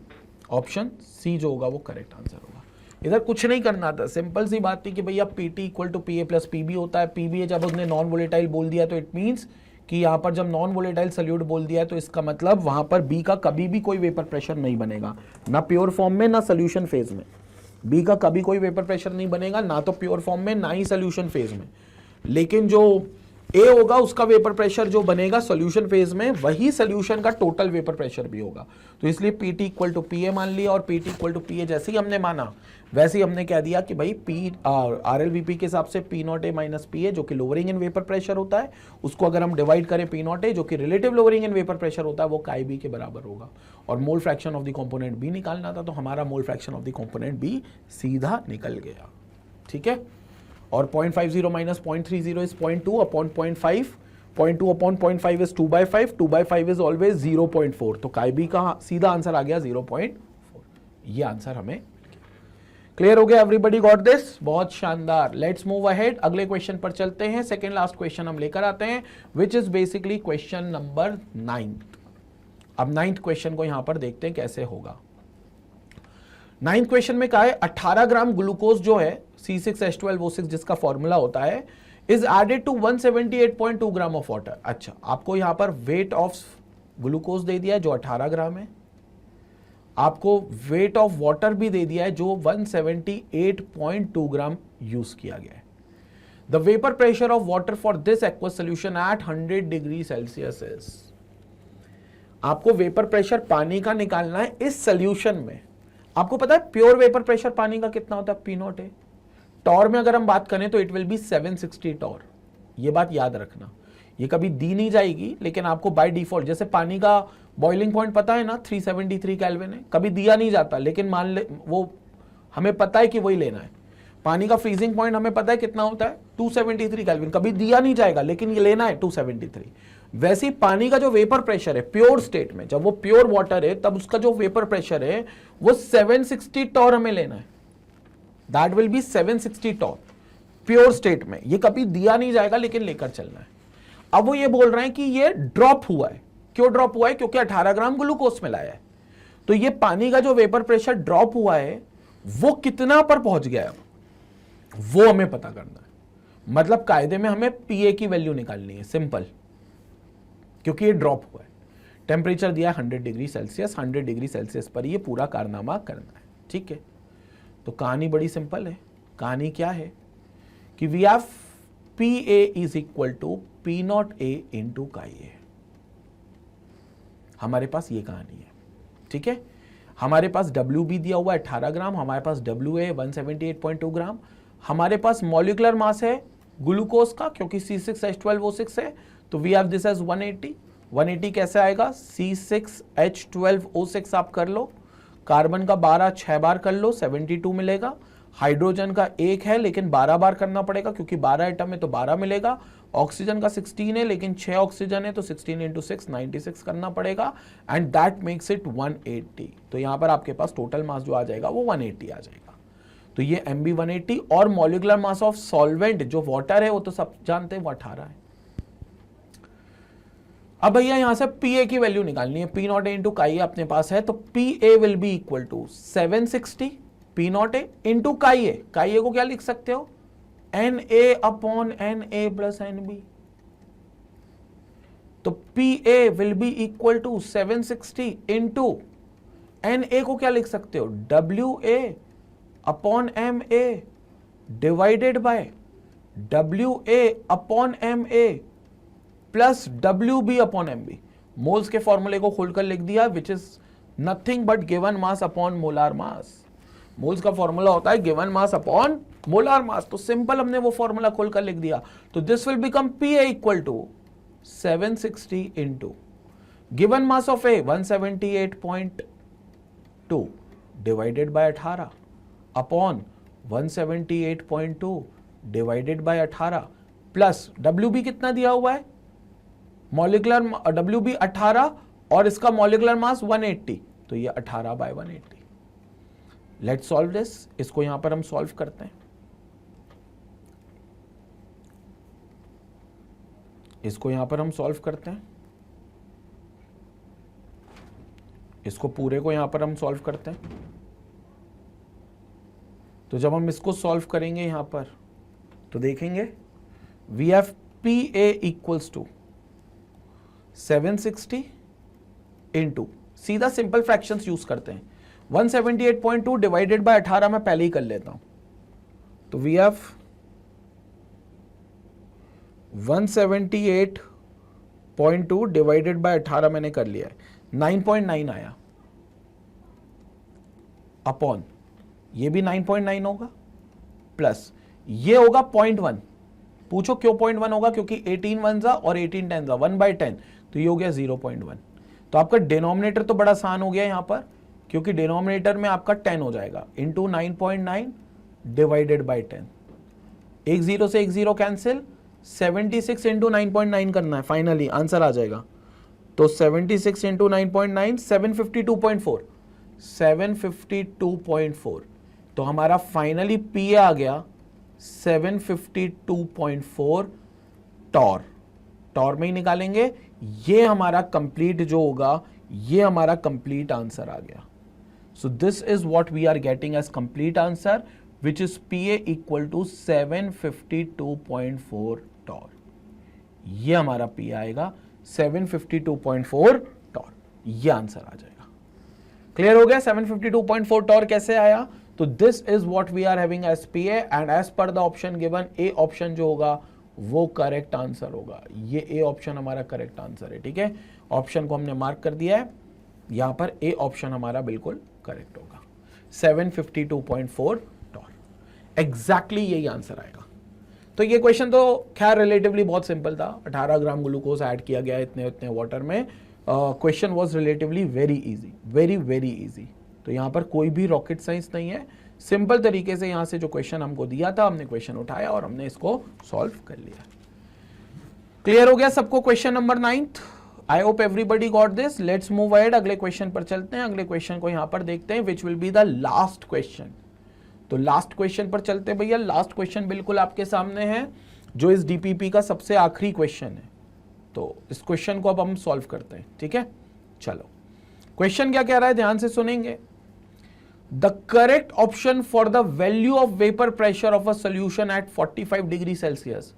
ऑप्शन सी जो होगा वो करेक्ट आंसर होगा। इधर कुछ नहीं करना था, सिंपल सी बात थी कि भैया PT equal to P A plus PB होता है। पीबी है जब उसने नॉन वोलेटाइल बोल दिया तो इट मीन्स कि यहाँ पर जब नॉन वोलेटाइल सॉल्यूट बोल दिया है तो इसका मतलब वहां पर बी का कभी भी कोई वेपर प्रेशर नहीं बनेगा, ना प्योर फॉर्म में ना सोल्यूशन फेज में। बी का कभी कोई वेपर प्रेशर नहीं बनेगा, ना तो प्योर फॉर्म में ना ही सोल्यूशन फेज में। लेकिन जो ए होगा उसका वेपर प्रेशर जो बनेगा सॉल्यूशन फेज में, वही सॉल्यूशन का टोटल वेपर प्रेशर भी होगा। तो इसलिए PT equal to P A मान लिया, और PT equal to P A जैसे ही हमने माना वैसे ही हमने कह दिया कि भाई P R L V P के हिसाब से P not A minus P ए जो कि लोअरिंग इन वेपर प्रेशर होता है, उसको अगर हम डिवाइड करें पी नॉट ए जो कि relative lowering in vapour pressure होता है, वो काई बी के बराबर होगा। और mole fraction of the component B निकालना था, तो हमारा mole fraction of the component B सीधा निकल गया, ठीक है। और 0.50 minus 0.30 is 0.2 upon 0.5, 0.2 upon 0.5 is 2/5, 2/5 is always 0.4। तो काई बी का सीधा आंसर आ गया 0.4। ये आंसर हमें क्लियर हो गया। Everybody got this? बहुत शानदार। लेट्स मूव अहेड, अगले क्वेश्चन पर चलते हैं। सेकेंड लास्ट क्वेश्चन हम लेकर आते हैं, which is basically question number 9। अब 9th क्वेश्चन को यहां पर देखते हैं कैसे होगा। 9th क्वेश्चन में कहा है 18 ग्राम ग्लूकोज जो है C6H12O6 जिसका फॉर्मूला होता है, is added to 178.2 gram of water. अच्छा, आपको यहां पर वेट ऑफ ग्लूकोज दे दिया है जो 18 ग्राम है, आपको वेट ऑफ वाटर भी दे दिया है जो 178.2 ग्राम यूज किया गया है। The vapour pressure of water for this aqueous solution at 100 degree Celsius is. आपको वेपर प्रेशर पानी का निकालना है इस सोल्यूशन में। आपको पता है प्योर वेपर प्रेशर पानी का कितना होता है? पी नॉट है। टॉर में अगर हम बात करें तो इट विल बी 760 टॉर। ये बात याद रखना, ये कभी दी नहीं जाएगी, लेकिन आपको बाय डिफॉल्ट, जैसे पानी का बॉइलिंग पॉइंट पता है ना 373 केल्विन है, कभी दिया नहीं जाता, लेकिन मान ले वो हमें पता है कि वही लेना है। पानी का फ्रीजिंग पॉइंट हमें पता है कितना होता है 273 केल्विन, कभी दिया नहीं जाएगा लेकिन ये लेना है 273। वैसे ही पानी का जो वेपर प्रेशर है प्योर स्टेट में, जब वो प्योर वाटर है तब उसका जो वेपर प्रेशर है वो 760 टॉर हमें लेना है। That will be 760 torr pure state में। ये कभी दिया नहीं जाएगा लेकिन लेकर चलना है। अब वो ये बोल रहे हैं कि ये ड्रॉप हुआ है। क्यों ड्रॉप हुआ है? क्योंकि 18 ग्राम ग्लूकोज मिलाया है। तो ये पानी का जो वेपर प्रेशर ड्रॉप हुआ है वो कितना पर पहुंच गया है वो हमें पता करना है। मतलब कायदे में हमें पीए की वैल्यू निकालनी है, सिंपल, क्योंकि ये ड्रॉप हुआ है। टेम्परेचर दिया है 100 डिग्री सेल्सियस, 100 डिग्री सेल्सियस पर ये पूरा कारनामा करना है, ठीक है। तो कहानी बड़ी सिंपल है। कहानी क्या है कि we have P A is equal to P not A into chi A. हमारे पास ये कहानी है, ठीक है। हमारे पास डब्ल्यू बी दिया हुआ है 18 ग्राम, हमारे पास डब्ल्यू ए 178.2 ग्राम, हमारे पास मॉलिक्यूलर मास है ग्लूकोज का क्योंकि C6H12O6 है, तो वी हैव दिस एज 180। 180 कैसे आएगा, C6H12O6 आप कर लो, कार्बन का 12 6 बार कर लो 72 मिलेगा, हाइड्रोजन का 1 है लेकिन 12 बार करना पड़ेगा क्योंकि 12 एटम है तो 12 मिलेगा, ऑक्सीजन का 16 है लेकिन 6 ऑक्सीजन है तो 16 इंटू 6 96 करना पड़ेगा एंड दैट मेक्स इट 180। तो यहां पर आपके पास टोटल मास जो आ जाएगा वो 180 आ जाएगा। तो ये MB 180 और मॉलिक्यूलर मास ऑफ सॉल्वेंट जो वाटर है वो तो सब जानते हैं वो 18 है। अब भैया यहां से PA की वैल्यू निकालनी है, P नॉट ए इंटू काई अपने पास है तो PA will be equal to 760 P naught A into chi A को क्या लिख सकते हो, Na upon Na plus NB। तो PA will be equal to 760 into Na को क्या लिख सकते हो, WA upon MA divided by WA upon MA plus WB upon MB। Moles के फॉर्मूले को खोलकर लिख दिया, which is nothing but given mass upon molar mass. Moles का फॉर्मूला होता है given mass upon molar mass, तो सिंपल हमने वो फॉर्मूला खोलकर लिख दिया। तो this will become PA equal to 760 into given mass of A 178.2 divided by 18 upon 178.2 divided by 18 plus WB कितना दिया हुआ है, मॉलिक्यूलर WB 18 और इसका मॉलिक्यूलर मास 180, तो ये 18 बाय 180। लेट्स सॉल्व दिस, इसको यहां पर हम सॉल्व करते हैं। इसको यहां पर हम सॉल्व करते हैं, इसको पूरे को यहां पर हम सॉल्व करते हैं। तो जब हम इसको सॉल्व करेंगे यहां पर तो देखेंगे we have PA equals to 760 into, सीधा सिंपल फ्रैक्शंस यूज करते हैं, 178.2 डिवाइडेड बाय 18 मैं पहले ही कर लेता हूं। तो वी हैव 178.2 डिवाइडेड बाय 18 मैंने कर लिया है, 9.9 आया अपॉन ये भी 9.9 होगा प्लस ये होगा 0.1। पूछो क्यों 0.1 होगा, क्योंकि 18 वनजा और 18 टेंजा 1/10, तो ये हो गया 0.1। तो आपका डिनोमिनेटर तो बड़ा आसान हो गया यहां पर, क्योंकि डिनोमिनेटर में आपका 10 हो जाएगा इंटू 9.9 डिवाइडेड बाय 10, एक जीरो से एक जीरो कैंसिल, 76 इंटू 9.9 करना है, फाइनली आंसर आ जाएगा। तो 76 इंटू 9.9 752.4 तो हमारा फाइनली PA आ गया 752.4 टॉर में ही निकालेंगे, ये हमारा कंप्लीट जो होगा ये हमारा कंप्लीट आंसर आ गया। So this is what we are getting as complete answer which is PA equal to 752.4 torr. ये हमारा PA आएगा 752.4 टॉर, ये आंसर आ जाएगा। क्लियर हो गया 752.4 टॉर कैसे आया। तो this is what we are having as PA and as per the option given A option जो होगा वो करेक्ट आंसर होगा। ये A ऑप्शन हमारा करेक्ट आंसर है, ठीक है। ऑप्शन को हमने मार्क कर दिया है, यहां पर A ऑप्शन हमारा बिल्कुल करेक्ट होगा, 752.4 टॉर, एग्जैक्टली यही आंसर आएगा। तो ये क्वेश्चन तो खैर रिलेटिवली बहुत सिंपल था, 18 ग्राम ग्लूकोज ऐड किया गया इतने उतने वाटर में। Question was relatively very easy, very very easy. तो यहाँ पर कोई भी रॉकेट साइंस नहीं है, सिंपल तरीके से यहाँ से जो क्वेश्चन हमको दिया था हमने क्वेश्चन उठाया और हमने इसको सॉल्व कर लिया। क्लियर हो गया सबको question number 9th। I hope everybody got this. Let's move ahead, अगले क्वेश्चन पर चलते हैं। अगले क्वेश्चन को यहाँ पर देखते हैं which will be the last question. तो लास्ट क्वेश्चन पर चलते हैं भैया। लास्ट क्वेश्चन बिल्कुल आपके सामने है जो इस DPP का सबसे आखिरी क्वेश्चन है। तो इस क्वेश्चन को अब हम सॉल्व करते हैं, ठीक है। चलो क्वेश्चन क्या कह रहा है, ध्यान से सुनेंगे। The correct option for the value of vapour pressure of a solution at 45 degree Celsius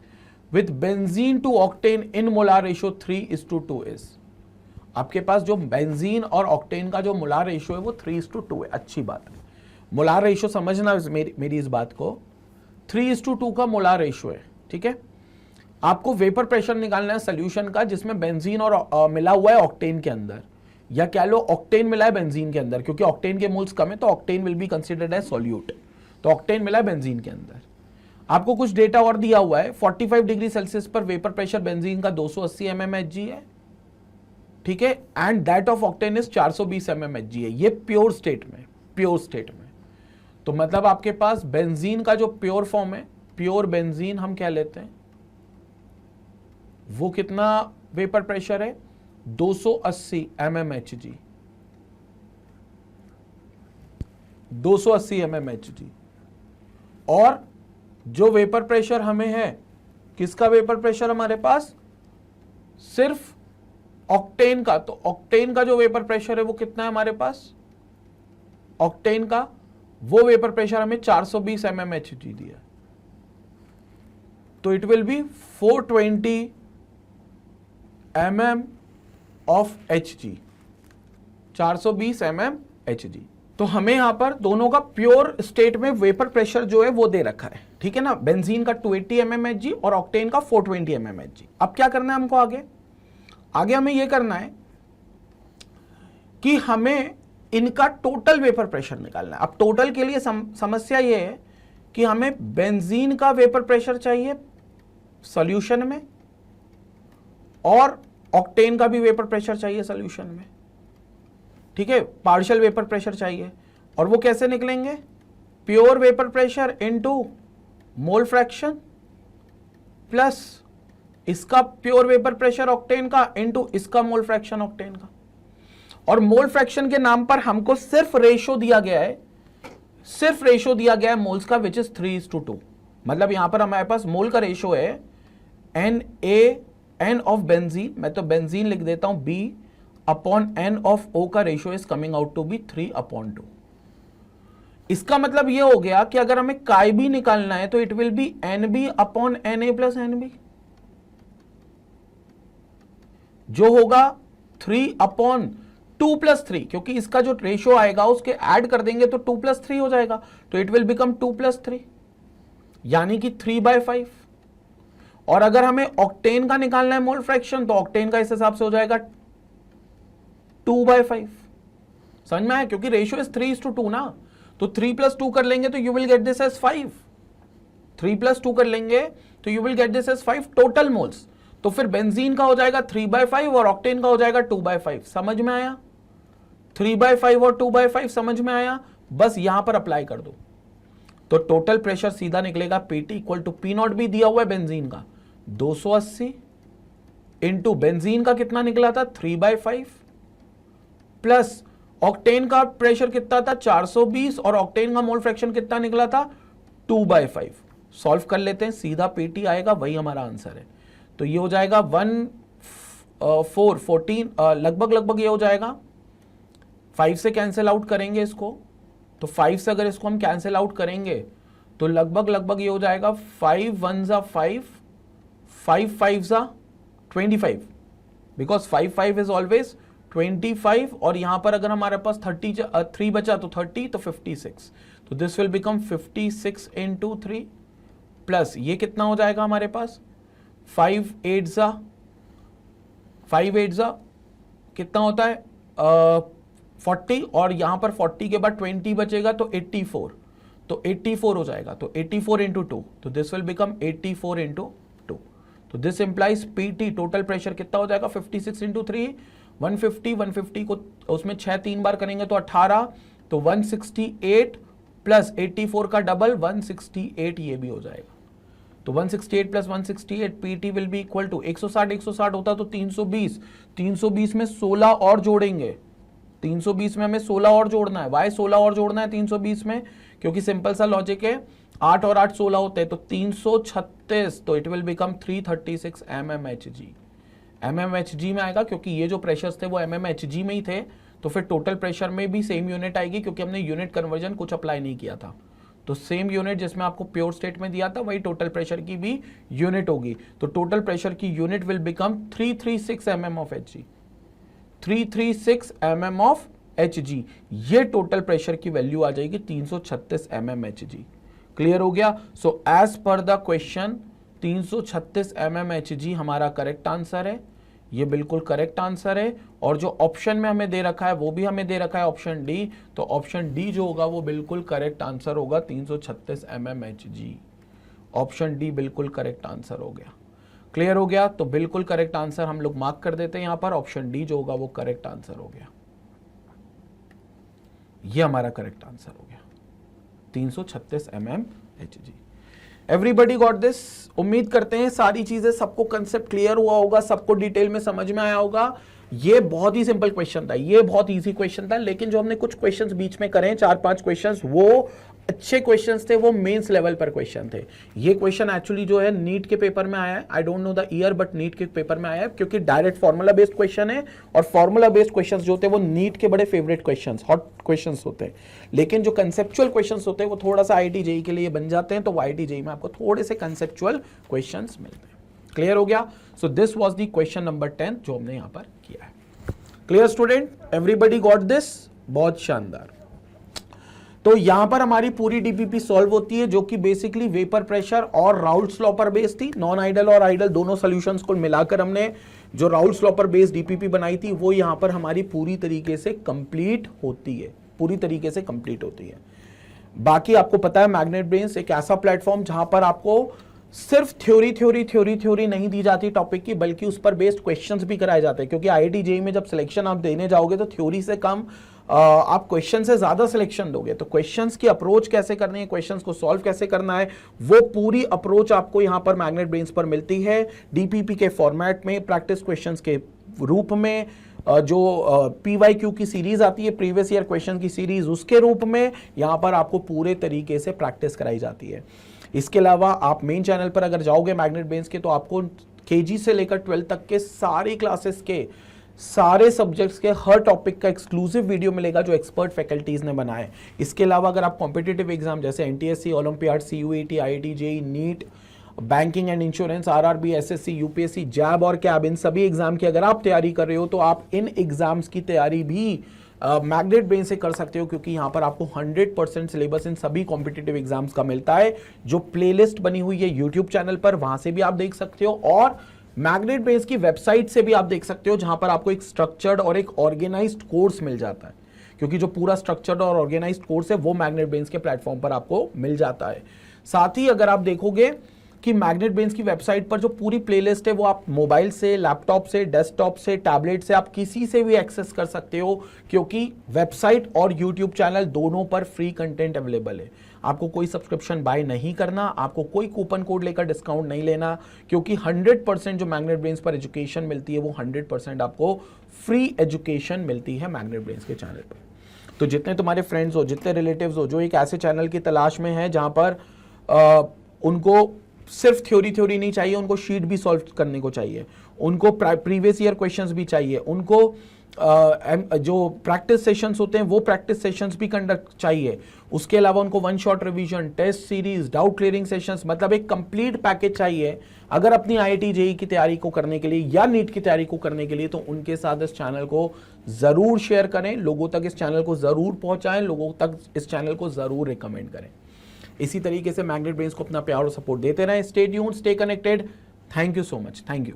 with benzene to octane in molar ratio 3:2 is. आपके पास जो बेंजीन और ऑक्टेन का जो मोलार रेशियो है वो 3:2 है। अच्छी बात है, मोलार रेशियो समझना मेरी इस बात को, 3:2 का मोलार रेशियो है, ठीक है। आपको वेपर प्रेशर निकालना है सोल्यूशन का जिसमें बेंजीन और मिला हुआ है ऑक्टेन के अंदर, या कह लो ऑक्टेन मिला है बेंजीन के अंदर, क्योंकि ऑक्टेन के मोल्स कम है तो octane will be considered as solute. तो ऑक्टेन मिला है बेंजीन के अंदर। आपको कुछ डेटा और दिया हुआ है, 45 डिग्री सेल्सियस पर वेपर प्रेशर बेंजीन का 280 mmHg है, ठीक है, and that of octane is 420 mmHg है, ये प्योर स्टेट में, प्योर स्टेट में। तो मतलब आपके पास बेंजीन का जो प्योर फॉर्म है, प्योर बेंजीन हम क्या लेते हैं, वो कितना वेपर प्रेशर है, 280 mmHg, 280 mmHg। और जो वेपर प्रेशर हमें है, किसका वेपर प्रेशर हमारे पास, सिर्फ ऑक्टेन का। तो ऑक्टेन का जो वेपर प्रेशर है वो कितना है हमारे पास, ऑक्टेन का वो वेपर प्रेशर हमें 420 mmHg दिया, तो it will be 420 mm of Hg, 420 mmHg। तो हमें यहां पर दोनों का प्योर स्टेट में वेपर प्रेशर जो है वो दे रखा है, ठीक है ना, बेंजीन का 280 mmHg और ऑक्टेन का 420 mmHg। अब क्या करना है हमको, आगे हमें यह करना है कि हमें इनका टोटल वेपर प्रेशर निकालना है। अब टोटल के लिए समस्या यह है कि हमें बेंजीन का वेपर प्रेशर चाहिए सॉल्यूशन में और ऑक्टेन का भी वेपर प्रेशर चाहिए सॉल्यूशन में, ठीक है, पार्शियल वेपर प्रेशर चाहिए। और वो कैसे निकलेंगे, pure vapour pressure into mole fraction plus इसका प्योर वेपर प्रेशर ऑक्टेन का इनटू इसका मोल फ्रैक्शन ऑक्टेन का। और मोल फ्रैक्शन के नाम पर हमको सिर्फ रेशो दिया गया है, सिर्फ रेशो दिया गया है मोल्स का, विच इज 3:2। मतलब यहां पर हमारे पास मोल का रेशो है एन ऑफ बेंजीन, मैं तो बेंजीन लिख देता हूं, B upon N of O का ratio is coming out to be 3/2। इसका मतलब ये हो गया कि अगर हमें काई भी निकालना है तो it will be NB upon NA plus NB, जो होगा 3/2 + 3, क्योंकि इसका जो रेशो आएगा उसके ऐड कर देंगे तो 2 + 3 हो जाएगा, तो इट विल बिकम 2 + 3 यानी कि 3/5। और अगर हमें ऑक्टेन का निकालना है मोल फ्रैक्शन, तो ऑक्टेन का इस हिसाब से हो जाएगा 2/5। समझ में आया, क्योंकि रेशियो इज 3:2 ना, तो 3 + 2 कर लेंगे तो you will get this as 5, 3 + 2 कर लेंगे तो you will get this as 5 total moles. तो फिर बेंजीन का हो जाएगा 3/5 और ऑक्टेन का हो जाएगा 2/5। समझ में आया, 3/5 और 2/5 समझ में आया, बस यहां पर अप्लाई कर दो तो टोटल प्रेशर सीधा निकलेगा PT = P0 भी दिया हुआ है बेंजीन का 280 इंटू बेंजीन का कितना निकला था 3/5 प्लस ऑक्टेन का प्रेशर कितना था 420 और ऑक्टेन का मोल फ्रैक्शन कितना निकला था 2/5। सॉल्व कर लेते हैं, सीधा PT आएगा, वही हमारा आंसर है। तो ये हो जाएगा 14 लगभग ये हो जाएगा, 5 से कैंसिल आउट करेंगे इसको, तो 5 से अगर इसको हम कैंसिल आउट करेंगे तो लगभग ये हो जाएगा 5 1 * 5, 5 5 * 25, बिकॉज 5 5 इज ऑलवेज 25। और यहां पर अगर हमारे पास 3 बचा तो 30, तो 56, तो दिस विल बिकम 56 × 3 प्लस ये कितना हो जाएगा हमारे पास 5 8 कितना होता है 40, और यहां पर 40 के बाद 20 बचेगा तो 84, तो 84 हो जाएगा, तो 84 × 2, तो दिस विल बिकम 84 × 2। तो this implies PT total pressure कितना हो जाएगा 56 × 3 150 को उसमें 6 3 बार करेंगे तो 18, तो 168 प्लस 84 का डबल 168 ये भी हो जाएगा, तो 168 plus 168 PT will be equal to 160 होता तो 320 में 16 और जोड़ेंगे, 320 में हमें 16 और जोड़ना है। वाई 16 और जोड़ना है 320 में, क्योंकि सिंपल सा लॉजिक है, 8 और 8 16 होते हैं, तो 336, तो it will become 336 mmHg। mmHg में आएगा क्योंकि ये जो प्रेशर्स थे वो mmHg में ही थे, तो फिर टोटल प्रेशर में भी सेम यूनिट आएगी, क्योंकि हमने यूनिट कन्वर्जन कुछ अप्लाई नहीं किया था। तो सेम यूनिट जिसमें आपको प्योर स्टेट में दिया था वही टोटल प्रेशर की भी यूनिट होगी, तो टोटल प्रेशर की unit will become 336 mm of Hg, 336 mm of Hg। ये टोटल प्रेशर की वैल्यू आ जाएगी 336 mm Hg। क्लियर हो गया। So as per the question 336 mm Hg हमारा करेक्ट आंसर है, ये बिल्कुल करेक्ट आंसर है। और जो ऑप्शन में हमें दे रखा है वो भी हमें दे रखा है ऑप्शन डी, तो ऑप्शन डी जो होगा वो बिल्कुल करेक्ट आंसर होगा 336 mm Hg। ऑप्शन डी बिल्कुल करेक्ट आंसर हो गया। क्लियर हो गया? तो बिल्कुल करेक्ट आंसर हम लोग मार्क कर देते हैं यहां पर, ऑप्शन डी जो होगा वो करेक्ट आंसर हो गया। ये हमारा करेक्ट आंसर हो गया 336 mmHg। Everybody got this? उम्मीद करते हैं सारी चीजें सबको कंसेप्ट क्लियर हुआ होगा, सबको डिटेल में समझ में आया होगा। ये बहुत ही सिंपल क्वेश्चन था, ये बहुत इजी क्वेश्चन था, लेकिन जो हमने कुछ क्वेश्चंस बीच में करे 4-5 क्वेश्चंस, वो अच्छे क्वेश्चंस थे, वो मेंस लेवल पर क्वेश्चन थे। ये क्वेश्चन एक्चुअली जो है नीट के पेपर में आया है, I don't know the year, but NEET के पेपर में आया है, क्योंकि डायरेक्ट फॉर्मूला बेस्ड क्वेश्चन है, और फॉर्मूला बेस्ड क्वेश्चंस जो होते हैं वो नीट के बड़े फेवरेट क्वेश्चंस, हॉट क्वेश्चंस होते हैं। लेकिन जो कंसेप्चुअल क्वेश्चंस होते हैं वो थोड़ा सा आईआईटी जेईई के लिए बन जाते हैं, तो आईआईटी जेईई में आपको थोड़े से कंसेप्चुअल क्वेश्चंस मिलते हैं। क्लियर हो गया? So this was the question number 10 जो हमने यहां पर किया है। Clear student? Everybody got this? बहुत शानदार। तो यहां पर हमारी पूरी डीपीपी सॉल्व होती है, जो कि बेसिकली वेपर प्रेशर और राउल्ट्स लॉ पर बेस्ड थी। नॉन आइडल और आइडल दोनों सॉल्यूशंस को मिलाकर हमने जो राउल्ट्स लॉ पर बेस्ड डीपीपी बनाई थी, वो यहां पर हमारी पूरी तरीके से कंप्लीट होती है, पूरी तरीके से कंप्लीट होती है। बाकी आपको पता है मैग्नेट ब्रेन्स एक ऐसा प्लेटफॉर्म जहां पर आपको सिर्फ थ्योरी नहीं दी जाती टॉपिक की, बल्कि उस पर बेस्ड क्वेश्चंस भी कराए जाते हैं। क्योंकि आईआईटी जेईई में जब सिलेक्शन आप देने जाओगे तो थ्योरी से कम आप क्वेश्चन से ज्यादा सिलेक्शन दोगे। तो क्वेश्चंस की अप्रोच कैसे करनी है, क्वेश्चंस को सॉल्व कैसे करना है, वो पूरी अप्रोच आपको यहां पर मैग्नेट ब्रेन्स पर मिलती है, डीपीपी के फॉर्मेट में, प्रैक्टिस क्वेश्चंस के रूप में, जो पीवाईक्यू की सीरीज आती है, प्रीवियस ईयर क्वेश्चन की सीरीज, उसके रूप में यहां पर आपको पूरे तरीके से प्रैक्टिस कराई जाती है। इसके अलावा आप मेन चैनल पर अगर जाओगे मैग्नेट ब्रेन्स के, तो आपको केजी से लेकर 12 तक के सारी क्लासेस के सारे सब्जेक्ट्स के हर टॉपिक का एक्सक्लूसिव वीडियो मिलेगा जो एक्सपर्ट फैकल्टीज ने बनाए। इसके अलावा अगर आप कॉम्पिटिटिव एग्जाम जैसे NTSC, olympiad, CUET, IIT JEE, NEET, banking and insurance, RRB, SSC, UPSC, JAIIB और कैब, इन सभी एग्जाम की अगर आप तैयारी कर रहे हो, तो आप इन एग्जाम्स की तैयारी भी मैग्नेट ब्रेन से कर सकते हो, क्योंकि यहां पर आपको 100% सिलेबस इन सभी कॉम्पिटिटिव एग्जाम्स का मिलता है। जो प्लेलिस्ट बनी हुई है यूट्यूब चैनल पर, वहां से भी आप देख सकते हो, और मैग्नेट ब्रेन्स की वेबसाइट से भी आप देख सकते हो, जहां पर आपको एक स्ट्रक्चर्ड और एक ऑर्गेनाइज्ड कोर्स मिल जाता है। क्योंकि जो पूरा स्ट्रक्चर्ड और ऑर्गेनाइज्ड कोर्स है वो मैग्नेट ब्रेन्स के प्लेटफॉर्म पर आपको मिल जाता है। साथ ही अगर आप देखोगे कि मैग्नेट ब्रेन्स की वेबसाइट पर जो पूरी प्लेलिस्ट है वो आप मोबाइल से, लैपटॉप से, डेस्कटॉप से, टैबलेट से, आप किसी से भी एक्सेस कर सकते हो, क्योंकि वेबसाइट और यूट्यूब चैनल दोनों पर फ्री कंटेंट अवेलेबल है। आपको कोई सब्सक्रिप्शन बाय नहीं करना, आपको कोई कूपन कोड लेकर डिस्काउंट नहीं लेना, क्योंकि 100% जो मैग्नेट ब्रेन्स पर एजुकेशन मिलती है वो 100% आपको फ्री एजुकेशन मिलती है मैग्नेट ब्रेन्स के चैनल पर। तो जितने तुम्हारे फ्रेंड्स हो, जितने रिलेटिव्स हो जो एक ऐसे चैनल की तलाश में है जहां पर उनको सिर्फ थ्योरी नहीं चाहिए, उनको शीट भी सॉल्व करने को चाहिए, उनको प्रीवियस ईयर क्वेश्चंस भी चाहिए, उनको जो प्रैक्टिस सेशंस होते हैं वो प्रैक्टिस सेशंस भी कंडक्ट चाहिए, उसके अलावा उनको one shot revision, test series, doubt clearing sessions, मतलब एक कंप्लीट पैकेज चाहिए अगर अपनी आईआईटी जेईई की तैयारी को करने के लिए या नीट की तैयारी को करने के लिए। तो उनके साथ इस चैनल को जरूर शेयर करें, लोगों तक इस चैनल को जरूर पहुंचाएं, लोगों तक इस चैनल को जरूर रिकमेंड करें। इसी तरीके से मैग्नेट ब्रेन्स को अपना प्यार और सपोर्ट देते रहें। Stay tuned, stay connected. Thank you so much. Thank you.